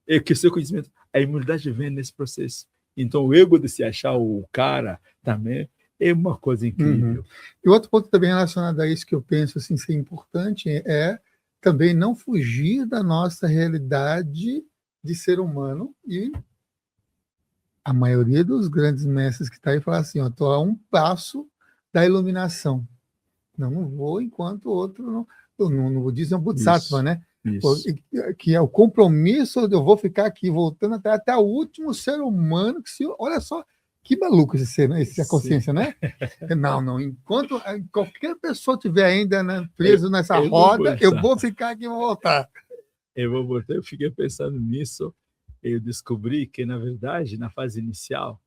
E que o seu conhecimento, a humildade vem nesse processo. Então, o ego de se achar o cara também é uma coisa incrível. E outro ponto também relacionado a isso que eu penso assim, ser importante é também não fugir da nossa realidade de ser humano. E a maioria dos grandes mestres que está aí fala assim, estou a um passo da iluminação. Não vou enquanto o outro não... Eu não vou dizer um bodhisattva, né? Que é o compromisso, eu vou ficar aqui voltando até o último ser humano, que olha só, que maluco esse ser, né? Essa consciência, né? Não, enquanto qualquer pessoa estiver ainda, né, preso nessa roda, eu vou ficar aqui e vou voltar. Eu fiquei pensando nisso, eu descobri que, na verdade, na fase inicial,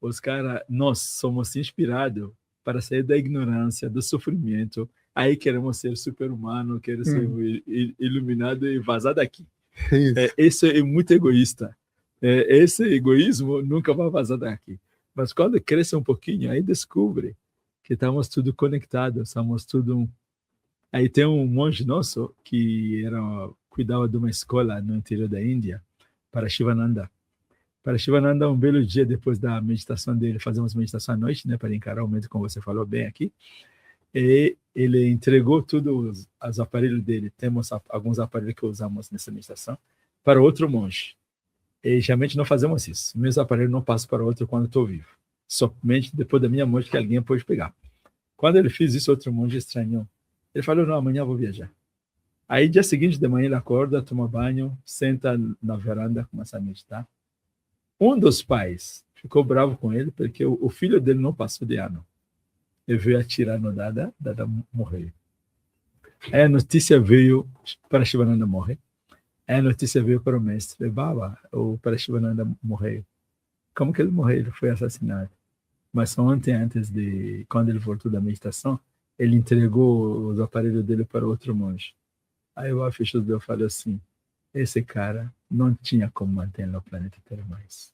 os caras, nós somos inspirados para sair da ignorância, do sofrimento. Aí queremos ser super-humano, queremos ser iluminado e vazar daqui. Isso é muito egoísta. Esse egoísmo nunca vai vazar daqui. Mas quando cresce um pouquinho, aí descobre que estamos tudo conectados, estamos tudo... Aí tem um monge nosso que cuidava de uma escola no interior da Índia, para Shivananda. Para Shivananda, um belo dia depois da meditação dele, fazemos meditação à noite, né, para encarar o momento como você falou bem aqui, e ele entregou todos os aparelhos dele, temos alguns aparelhos que usamos nessa meditação, para outro monge. E geralmente não fazemos isso. Meus aparelhos não passam para outro quando estou vivo. Somente depois da minha morte que alguém pode pegar. Quando ele fez isso, outro monge estranhou. Ele falou, não, amanhã eu vou viajar. Aí, dia seguinte de manhã, ele acorda, toma banho, senta na varanda, começa a meditar. Um dos pais ficou bravo com ele porque o filho dele não passou de ano. Ele veio atirar no Dada morreu. Aí a notícia veio para Shivananda morrer. Aí a notícia veio para o mestre. Baba, o Parashivananda morreu. Como que ele morreu? Ele foi assassinado. Mas ontem, quando ele voltou da meditação, ele entregou os aparelhos dele para outro monge. Aí o Afixo Deus falou assim, esse cara não tinha como manter no planeta Terra mais.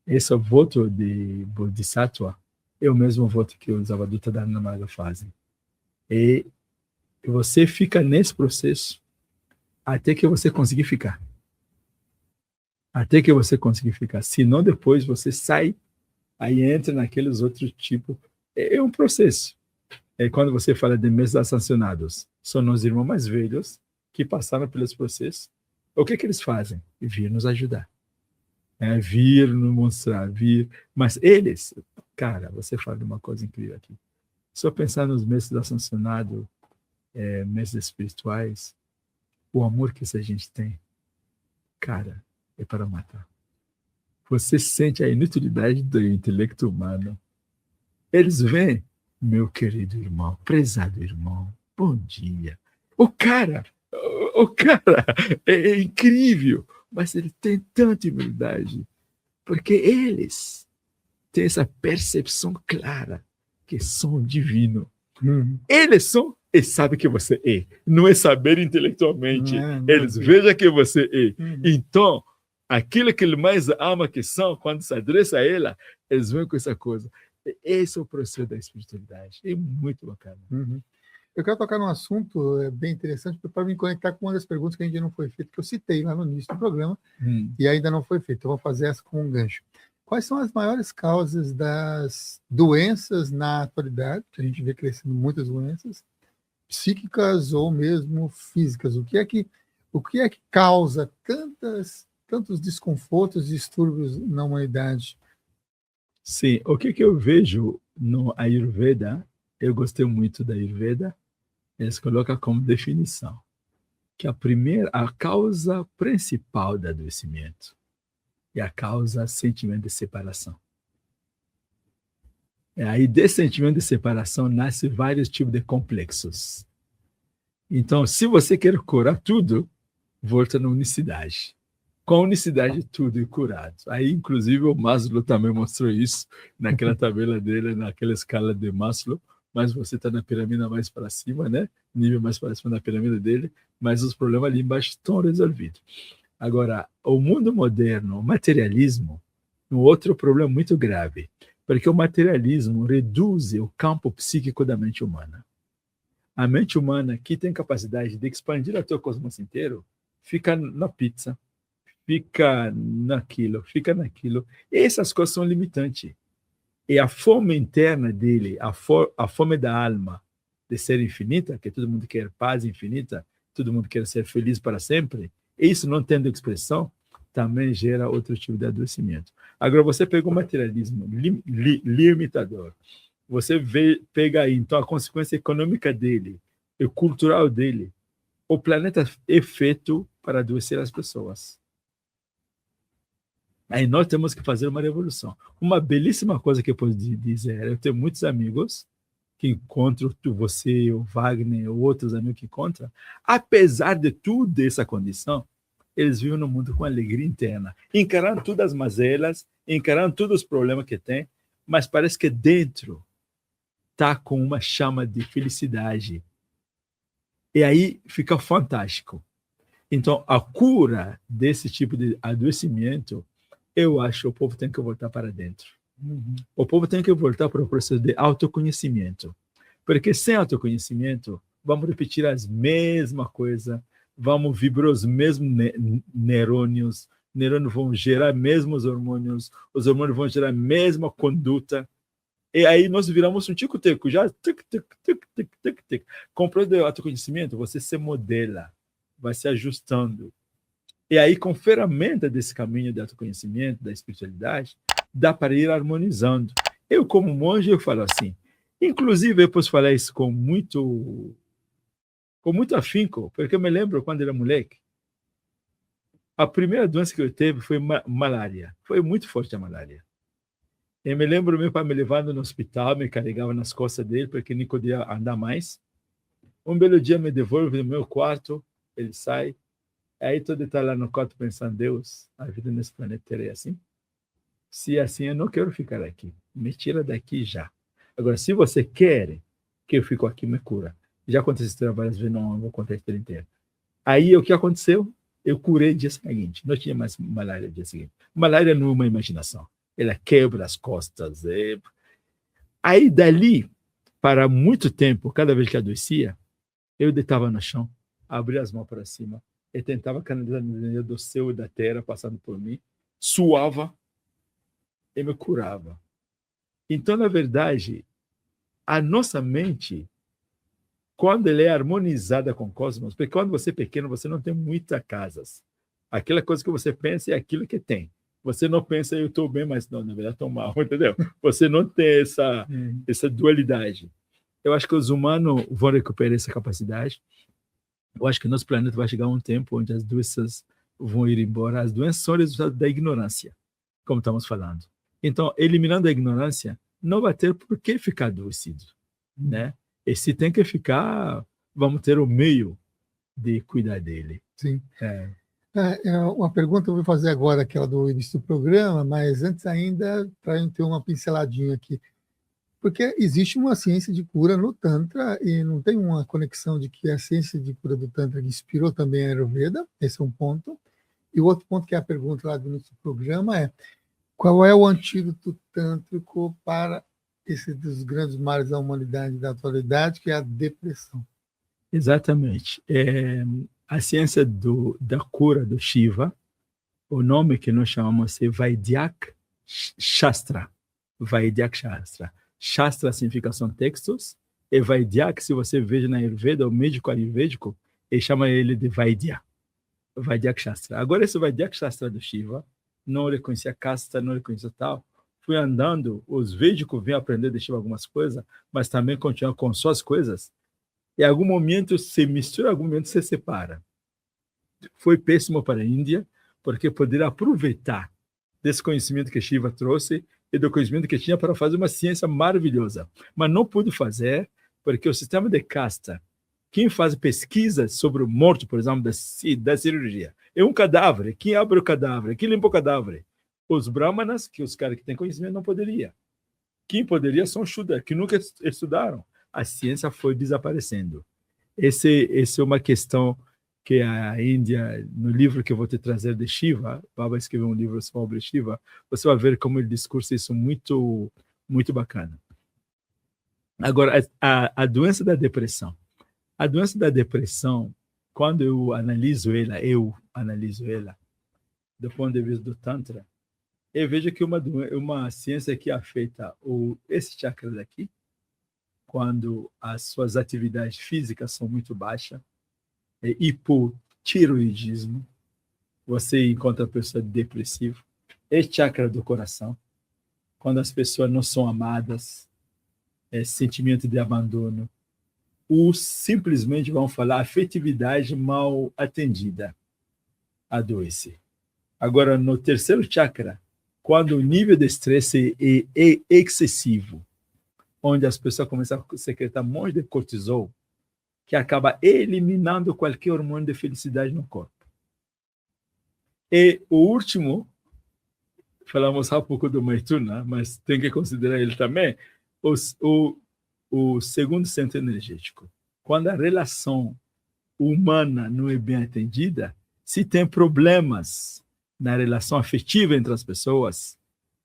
Esse é o voto de Bodhisattva, é o mesmo voto que os Avadhuta da Namaga fazem. E você fica nesse processo até que você conseguir ficar. Até que você conseguir ficar. Senão depois você sai, aí entra naqueles outros tipos. É um processo. Quando você fala de mestres ascensionados, são os irmãos mais velhos que passaram pelos processos. O que eles fazem? Vir nos ajudar. Vir nos mostrar, Mas eles, cara, você fala de uma coisa incrível aqui. Só pensar nos mestres ascensionados, mestres espirituais, o amor que essa gente tem, cara, é para matar. Você sente a inutilidade do intelecto humano. Eles vêm, meu querido irmão, prezado irmão, bom dia. O cara é incrível, mas ele tem tanta humildade, porque eles têm essa percepção clara que são divino. Eles são e sabem que você é. Não é saber intelectualmente. Eles vejam que você é. Então, aquilo que ele mais ama que são, quando se adressa a ela, eles vêm com essa coisa. Esse é o processo da espiritualidade. É muito bacana. Eu quero tocar num assunto bem interessante para me conectar com uma das perguntas que ainda não foi feita, que eu citei lá no início do programa, e ainda não foi feita. Eu vou fazer essa com um gancho. quais são as maiores causas das doenças na atualidade, que a gente vê crescendo muitas doenças, psíquicas ou mesmo físicas? O que é que causa tantos desconfortos e distúrbios na humanidade? Sim, o que eu vejo no Ayurveda, eu gostei muito da Ayurveda, eles colocam como definição que a causa principal do adoecimento é a causa sentimento de separação. E aí, desse sentimento de separação, nasce vários tipos de complexos. Então, se você quer curar tudo, volta na unicidade. Com a unicidade, tudo é curado. Aí, inclusive, o Maslow também mostrou isso naquela tabela dele, naquela escala de Maslow, mas você está na pirâmide mais para cima, né? Nível mais para cima da pirâmide dele, mas os problemas ali embaixo estão resolvidos. Agora, o mundo moderno, o materialismo, um outro problema muito grave, porque o materialismo reduz o campo psíquico da mente humana. A mente humana, que tem capacidade de expandir até o cosmos inteiro, fica na pizza, fica naquilo. E essas coisas são limitantes. E a fome interna dele, a fome da alma de ser infinita, que todo mundo quer paz infinita, todo mundo quer ser feliz para sempre, e isso não tendo expressão, também gera outro tipo de adoecimento. Agora, você pega o materialismo limitador, você pega aí, então, a consequência econômica dele, e cultural dele, o planeta é feito para adoecer as pessoas. Aí nós temos que fazer uma revolução. Uma belíssima coisa que eu posso dizer, eu tenho muitos amigos que encontram, você, o Wagner, ou outros amigos que encontram, apesar de tudo essa condição, eles vivem no mundo com alegria interna, encarando todas as mazelas, encarando todos os problemas que tem, mas parece que dentro está com uma chama de felicidade. E aí fica fantástico. Então, a cura desse tipo de adoecimento, eu acho que o povo tem que voltar para dentro. O povo tem que voltar para o processo de autoconhecimento. Porque sem autoconhecimento, vamos repetir as mesmas coisas, vamos vibrar os mesmos neurônios vão gerar mesmos hormônios, os hormônios vão gerar a mesma conduta, e aí nós viramos um tico-teco, já tic. Com o processo de autoconhecimento, você se modela, vai se ajustando. E aí, com ferramenta desse caminho de autoconhecimento, da espiritualidade, dá para ir harmonizando. Eu, como monge, eu falo assim, inclusive eu posso falar isso com muito afinco, porque eu me lembro quando era moleque, a primeira doença que eu teve foi malária. Foi muito forte a malária. Eu me lembro meu pai me levando no hospital, me carregava nas costas dele, porque nem podia andar mais. Um belo dia me devolve no meu quarto, ele sai, aí todo está lá no quarto pensando, Deus, a vida nesse planeta é assim? Se é assim, eu não quero ficar aqui. Me tira daqui já. Agora, se você quer que eu fique aqui, me cura. Já aconteceu isso várias vezes, não vou contar a história inteira. Aí, o que aconteceu? Eu curei no dia seguinte. Não tinha mais malária no dia seguinte. Malária não é uma imaginação. Ela quebra as costas. Aí, dali, para muito tempo, cada vez que adoecia, eu deitava no chão, abria as mãos para cima e tentava canalizar a energia do céu e da terra passando por mim, suava e me curava. Então, na verdade, a nossa mente, quando ela é harmonizada com o cosmos, porque quando você é pequeno, você não tem muitas casas. Aquela coisa que você pensa é aquilo que tem. Você não pensa, eu estou bem, mas não, na verdade estou mal, entendeu? Você não tem essa dualidade. Eu acho que os humanos vão recuperar essa capacidade. Eu acho que nosso planeta vai chegar a um tempo onde as doenças vão ir embora. As doenças são resultado da ignorância, como estamos falando. Então, eliminando a ignorância, não vai ter por que ficar adoecido, né? E se tem que ficar, vamos ter o meio de cuidar dele. Sim. Uma pergunta que eu vou fazer agora, aquela do início do programa, mas antes ainda, para eu ter uma pinceladinha aqui. Porque existe uma ciência de cura no Tantra e não tem uma conexão de que a ciência de cura do Tantra inspirou também a Ayurveda, esse é um ponto. E o outro ponto que é a pergunta lá do início do programa é qual é o antídoto tântrico para esse dos grandes males da humanidade da atualidade, que é a depressão? Exatamente. A ciência da cura do Shiva, o nome que nós chamamos é Vaidyak Shastra. Vaidyak Shastra. Shastra significa são textos, e Vaidyak, se você veja na Ayurveda, o médico ayurvédico, ele chama ele de Vaidya. Vaidyak Shastra. Agora, esse Vaidyak Shastra do Shiva, não reconhecia casta, não reconhecia tal. Fui andando, os védicos vêm aprender de Shiva algumas coisas, mas também continuam com suas coisas. Em algum momento se mistura, em algum momento se separa. Foi péssimo para a Índia, porque poderia aproveitar desse conhecimento que Shiva trouxe e do conhecimento que tinha para fazer uma ciência maravilhosa. Mas não pude fazer, porque o sistema de casta, quem faz pesquisas sobre o morto, por exemplo, da cirurgia, é um cadáver. Quem abre o cadáver? Quem limpa o cadáver? Os brahmanas, que os caras que têm conhecimento, não poderiam. Quem poderia são os Shudras, que nunca estudaram. A ciência foi desaparecendo. Essa é uma questão que a Índia, no livro que eu vou te trazer de Shiva, Baba escreveu um livro sobre Shiva, você vai ver como ele discursa isso muito, muito bacana. Agora, a doença da depressão. A doença da depressão, quando eu analiso ela, do ponto de vista do Tantra, eu vejo que uma ciência que afeta esse chakra daqui, quando as suas atividades físicas são muito baixas, é hipotiroidismo, você encontra a pessoa depressiva, é chakra do coração, quando as pessoas não são amadas, é sentimento de abandono, ou simplesmente vão falar afetividade mal atendida, adoece. Agora, no terceiro chakra, quando o nível de estresse é excessivo, onde as pessoas começam a secretar um monte de cortisol, que acaba eliminando qualquer hormônio de felicidade no corpo. E o último, falamos há pouco do Maituna, mas tem que considerar ele também, o segundo centro energético. Quando a relação humana não é bem atendida, se tem problemas na relação afetiva entre as pessoas,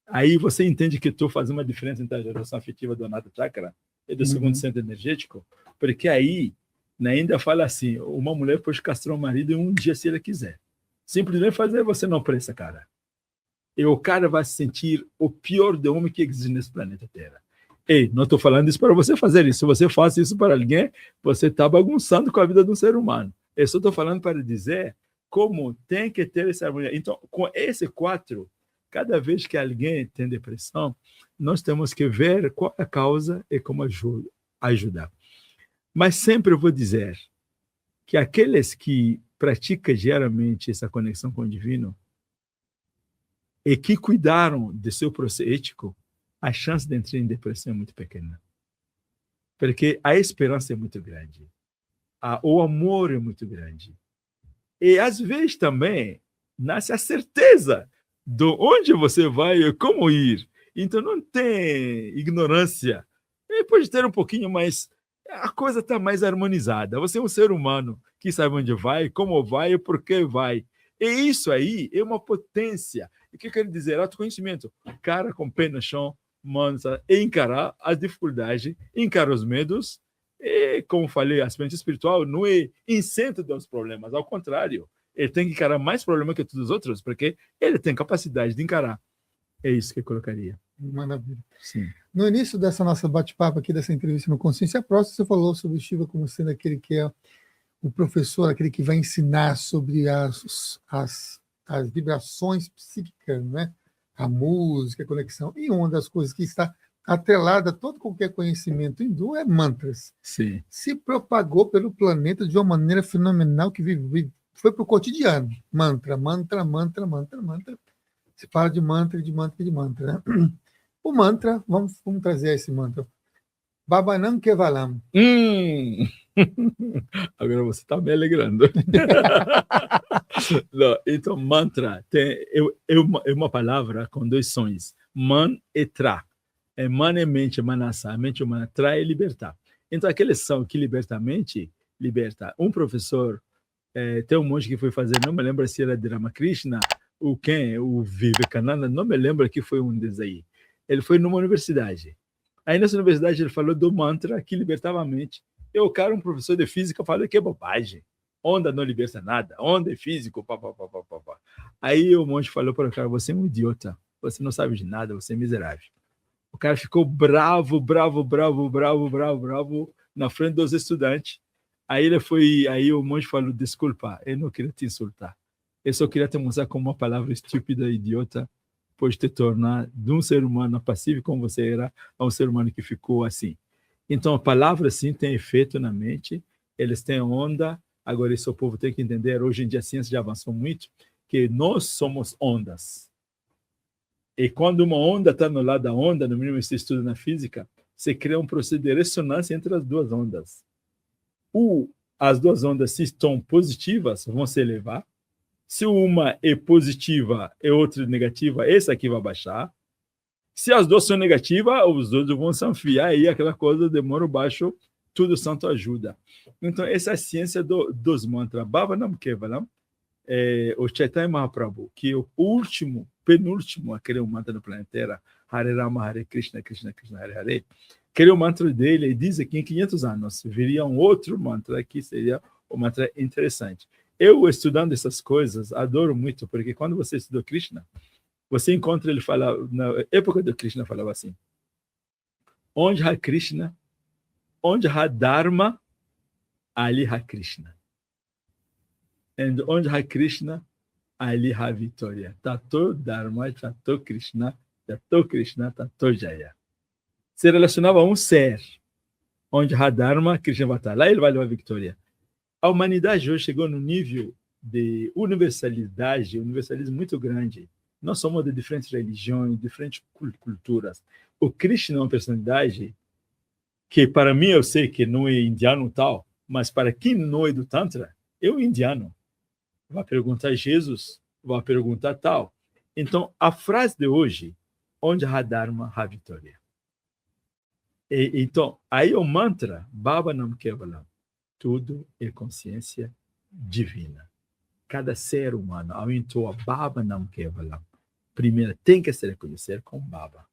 aí você entende que estou fazendo uma diferença entre a relação afetiva do Anahata Chakra e do segundo centro energético, porque aí, na Índia fala assim, uma mulher pode castrar o marido em um dia se ele quiser. Simplesmente fazer, você não presta, cara. E o cara vai se sentir o pior de homem que existe nesse planeta Terra. Ei, não estou falando isso para você fazer isso. Se você faz isso para alguém, você está bagunçando com a vida de um ser humano. Eu só estou falando para dizer como tem que ter essa harmonia. Então, com esse 4, cada vez que alguém tem depressão, nós temos que ver qual é a causa e como ajudar. Mas sempre eu vou dizer que aqueles que praticam diariamente essa conexão com o divino e que cuidaram de seu processo ético, a chance de entrar em depressão é muito pequena. Porque a esperança é muito grande. O amor é muito grande. E, às vezes, também nasce a certeza de onde você vai e como ir. Então, não tem ignorância. E pode ter um pouquinho, mas a coisa está mais harmonizada. Você é um ser humano que sabe onde vai, como vai e por que vai. E isso aí é uma potência. O que eu quero dizer? Autoconhecimento. Cara com pé no chão, mansa, encarar as dificuldades, encarar os medos. E, como falei, a experiência espiritual não é isento dos problemas. Ao contrário, ele tem que encarar mais problemas que todos os outros, porque ele tem capacidade de encarar. É isso que eu colocaria. Maravilha. Sim. No início dessa nossa bate-papo aqui, dessa entrevista no Consciência Próxima, você falou sobre o Shiva como sendo aquele que é o professor, aquele que vai ensinar sobre as vibrações psíquicas, né? A música, a conexão. E uma das coisas que está atrelada a todo qualquer conhecimento hindu é mantras. Sim. Se propagou pelo planeta de uma maneira fenomenal que foi para o cotidiano. Mantra, mantra, mantra, mantra, mantra. Se fala de mantra, de mantra, de mantra. Né? O mantra, vamos trazer esse mantra. Babanam Kevalam. Agora você está me alegrando. Não, então, mantra é uma palavra com dois sons. Man e tra. Man é mente, manasa. A mente humana. Tra é libertar. Então, aquele som que liberta a mente, liberta. Um professor, tem um monge que foi fazer, não me lembro se era de Ramakrishna, o Vivekananda, não me lembro que foi um desses aí. Ele foi numa universidade. Aí nessa universidade ele falou do mantra que libertava a mente. E o cara, um professor de física, falou que é bobagem. Onda não liberta nada. Onda é físico. Pá, pá, pá, pá, pá. Aí o monge falou para o cara, você é um idiota. você não sabe de nada, você é miserável. O cara ficou bravo na frente dos estudantes. Aí o monge falou, desculpa, eu não queria te insultar. Eu só queria te mostrar como uma palavra estúpida, idiota, pode te tornar de um ser humano passivo como você era, a um ser humano que ficou assim. Então, a palavra, sim, tem efeito na mente, eles têm onda. Agora, isso o povo tem que entender. Hoje em dia, a ciência já avançou muito, que nós somos ondas. E quando uma onda está no lado da onda, no mínimo esse estudo na física, você cria um processo de ressonância entre as duas ondas. As duas ondas, se estão positivas, vão se elevar. Se uma é positiva e outra negativa, essa aqui vai baixar. Se as duas são negativas, os dois vão se enfiar e aquela coisa demora baixo, tudo santo ajuda. Então, essa é a ciência dos mantras. Bhavanam Kevalam, o Chaitanya Mahaprabhu, que é o penúltimo a criar um mantra no planeta Terra, Hare Rama, Hare Krishna, Krishna Krishna, Hare Hare, criou o mantra dele e diz que em 500 anos viria um outro mantra que seria um mantra interessante. Eu, estudando essas coisas, adoro muito, porque quando você estudou Krishna, você encontra ele falar, na época do Krishna, falava assim, onde há Krishna, onde há Dharma, ali há Krishna. E onde há Krishna, ali há vitória. Tato Dharma, Tato Krishna, Tato Jaya. Se relacionava a um ser. Onde há Dharma, Krishna vai estar. Lá ele vai levar a vitória. A humanidade hoje chegou no nível de universalismo muito grande. Nós somos de diferentes religiões, diferentes culturas. O Krishna é uma personalidade que, para mim, eu sei que não é indiano tal, mas para quem não é do Tantra, é um indiano. Vai perguntar Jesus, vai perguntar tal. Então, a frase de hoje, onde há Dharma, há vitória. Então, aí o mantra, Bhavanam Kevalam, tudo é consciência divina. Cada ser humano, ao entoar Bhavanam Kevalam, primeiro tem que se reconhecer como Baba.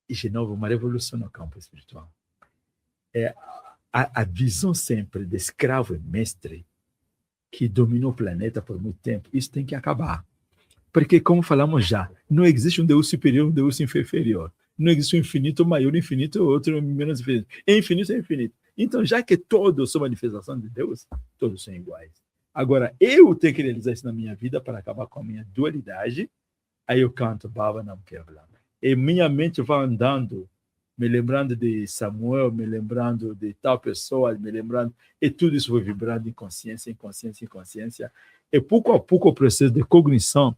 E, de novo, uma revolução no campo espiritual. A visão sempre de escravo e mestre que dominou o planeta por muito tempo, isso tem que acabar. Porque, como falamos já, não existe um Deus superior, um Deus inferior. Não existe um infinito maior, um infinito, outro menos infinito. É infinito, é infinito. Então, já que todos são manifestação de Deus, todos são iguais. Agora, eu tenho que realizar isso na minha vida para acabar com a minha dualidade. Aí eu canto Bhavanam Kevalam. E minha mente vai andando, me lembrando de Samuel, me lembrando de tal pessoa, me lembrando, e tudo isso vai vibrando em consciência, em consciência, em consciência. E pouco a pouco o processo de cognição,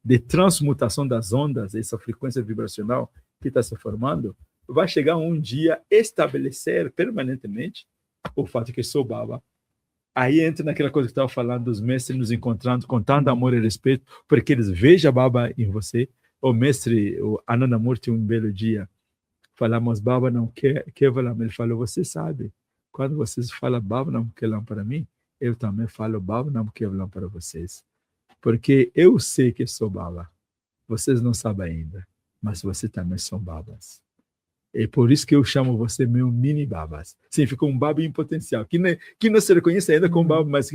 de transmutação das ondas, essa frequência vibracional que está se formando, vai chegar um dia estabelecer permanentemente o fato que sou Baba. Aí entra naquela coisa que estava falando dos mestres nos encontrando com tanto amor e respeito, porque eles vejam Baba em você. O mestre, o Anandamurti, um belo dia, falamos Baba não Kevalam, ele falou, você sabe, quando vocês falam Baba não Kevalam para mim, eu também falo Baba não Kevalam para vocês. Porque eu sei que sou Baba. Vocês não sabem ainda, mas vocês também são Babas. É por isso que eu chamo você meu mini Babas. Significa um Baba em potencial, que não se reconhece ainda como Baba, mas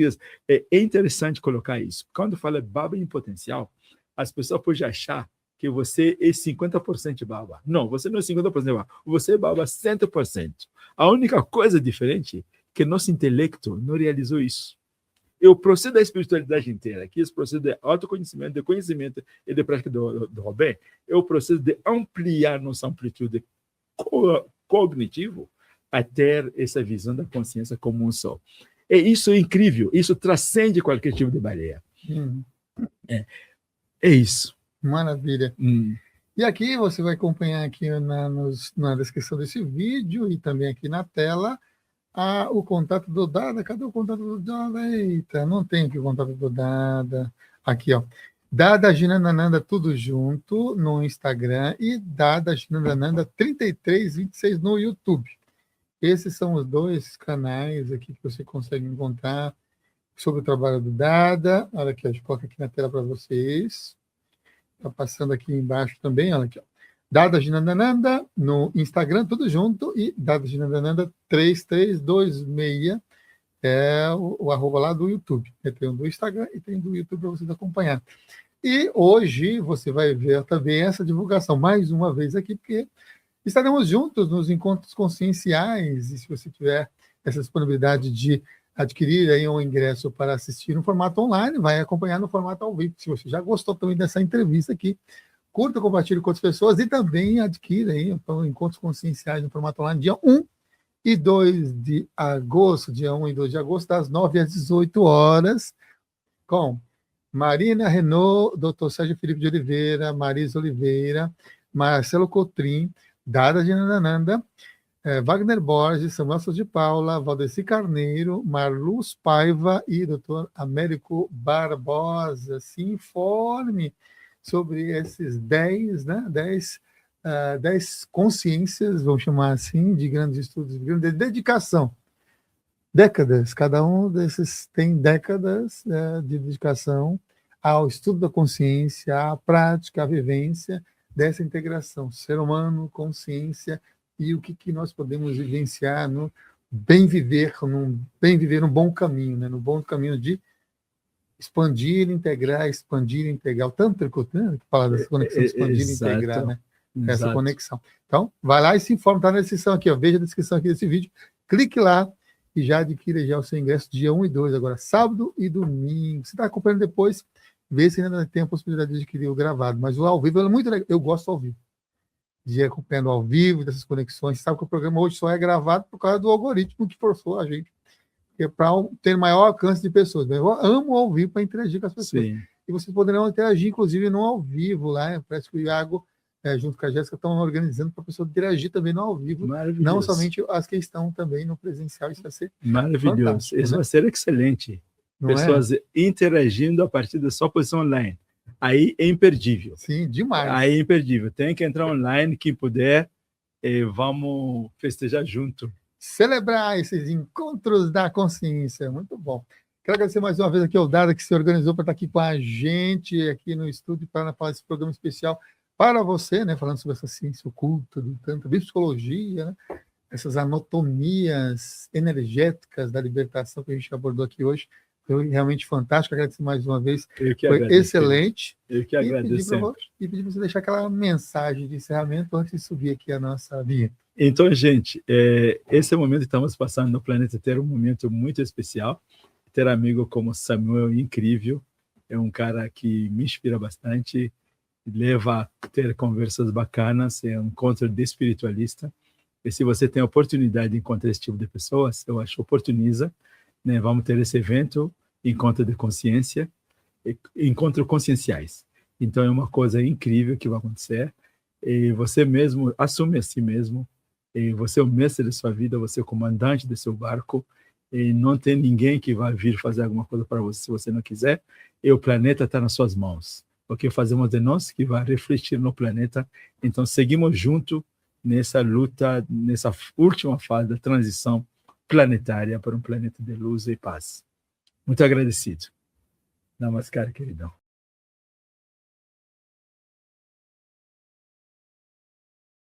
é interessante colocar isso. Quando fala Baba em potencial, as pessoas podem achar que você é 50% Baba. Não, você não é 50% Baba. Você é Baba 100%. A única coisa diferente é que nosso intelecto não realizou isso. E o processo da espiritualidade inteira, que é esse processo de autoconhecimento, de conhecimento e de prática do Robin, é o processo de ampliar nossa amplitude cognitivo a ter essa visão da consciência como um só. E isso é incrível, isso transcende qualquer tipo de barreira. É isso. Maravilha. E aqui você vai acompanhar aqui na descrição desse vídeo e também aqui na tela o contato do Dada. Cadê o contato do Dada? Eita, não tem aqui o contato do Dada. Aqui, ó. Dada Ginandananda, tudo junto no Instagram e Dada Ginandananda 3326 no YouTube. Esses são os dois canais aqui que você consegue encontrar sobre o trabalho do Dada. Olha aqui, ó, eu coloco aqui na tela para vocês. Está passando aqui embaixo também, olha aqui, ó. Dada Ginandananda no Instagram, tudo junto, e Dada Ginandananda 3326 é o arroba lá do YouTube. Tem um do Instagram e tem do YouTube para vocês acompanhar. E hoje você vai ver também essa divulgação, mais uma vez aqui, porque estaremos juntos nos encontros conscienciais, e se você tiver essa disponibilidade de adquirir aí um ingresso para assistir no formato online, vai acompanhar no formato ao vivo. Se você já gostou também dessa entrevista aqui, curta, compartilhe com outras pessoas e também adquira aí encontros conscienciais no formato online, dia 1 e 2 de agosto, dia 1 e 2 de agosto, das 9 às 18 horas, com Marina Renault, Dr. Sérgio Felipe de Oliveira, Marisa Oliveira, Marcelo Cotrim, Dada Janananda, Wagner Borges, Samuel Souza de Paula, Valdeci Carneiro, Marluz Paiva e Dr. Américo Barbosa. Se informe sobre esses 10 consciências, vamos chamar assim, de grandes estudos, de grande dedicação. Décadas, cada um desses tem décadas de dedicação ao estudo da consciência, à prática, à vivência dessa integração, ser humano, consciência, e o que nós podemos vivenciar no bem viver no bom caminho, né? No bom caminho de expandir, integrar, o tântrico, né? Que fala dessa conexão, expandir e integrar, né? Essa conexão. Então, vai lá e se informa, está na descrição aqui, ó, veja a descrição aqui desse vídeo, clique lá e já adquira já o seu ingresso dia 1 e 2, agora sábado e domingo. Se está acompanhando depois, vê se ainda tem a possibilidade de adquirir o gravado, mas o ao vivo é muito legal, eu gosto ao vivo, de ir acompanhando ao vivo, dessas conexões. Sabe que o programa hoje só é gravado por causa do algoritmo que forçou a gente, que é para ter maior alcance de pessoas. Eu amo ao vivo para interagir com as pessoas. Sim. E vocês poderão interagir, inclusive, no ao vivo lá. Parece que o Iago, junto com a Jéssica, estão organizando para a pessoa interagir também no ao vivo, não somente as que estão também no presencial. Isso vai ser maravilhoso. Isso, né? Vai ser excelente. Não pessoas interagindo a partir da sua posição online. Aí é imperdível. Sim, demais. Aí é imperdível. Tem que entrar online, quem puder, vamos festejar junto. Celebrar esses encontros da consciência. Muito bom. Quero agradecer mais uma vez aqui ao Dada, que se organizou para estar aqui com a gente, aqui no estúdio, para falar desse programa especial para você, né? Falando sobre essa ciência oculta, do tanto, psicologia, né? Essas anatomias energéticas da libertação que a gente abordou aqui hoje. Foi realmente fantástico, agradeço mais uma vez. Foi excelente. Eu que agradeço. E pedir para você deixar aquela mensagem de encerramento antes de subir aqui a nossa vinheta. Então, gente, esse é o momento que estamos passando no planeta Terra, um momento muito especial. Ter amigo como Samuel é incrível, é um cara que me inspira bastante, leva a ter conversas bacanas, é um encontro de espiritualista. E se você tem a oportunidade de encontrar esse tipo de pessoas, eu acho oportuniza. Né, vamos ter esse evento, encontro de consciência, encontros conscienciais. Então é uma coisa incrível que vai acontecer. E você mesmo assume a si mesmo. E você é o mestre da sua vida, você é o comandante do seu barco. E não tem ninguém que vai vir fazer alguma coisa para você se você não quiser. E o planeta está nas suas mãos. O que fazemos de nós que vai refletir no planeta. Então seguimos junto nessa luta, nessa última fase da transição planetária para um planeta de luz e paz. Muito agradecido. Namaskar, queridão.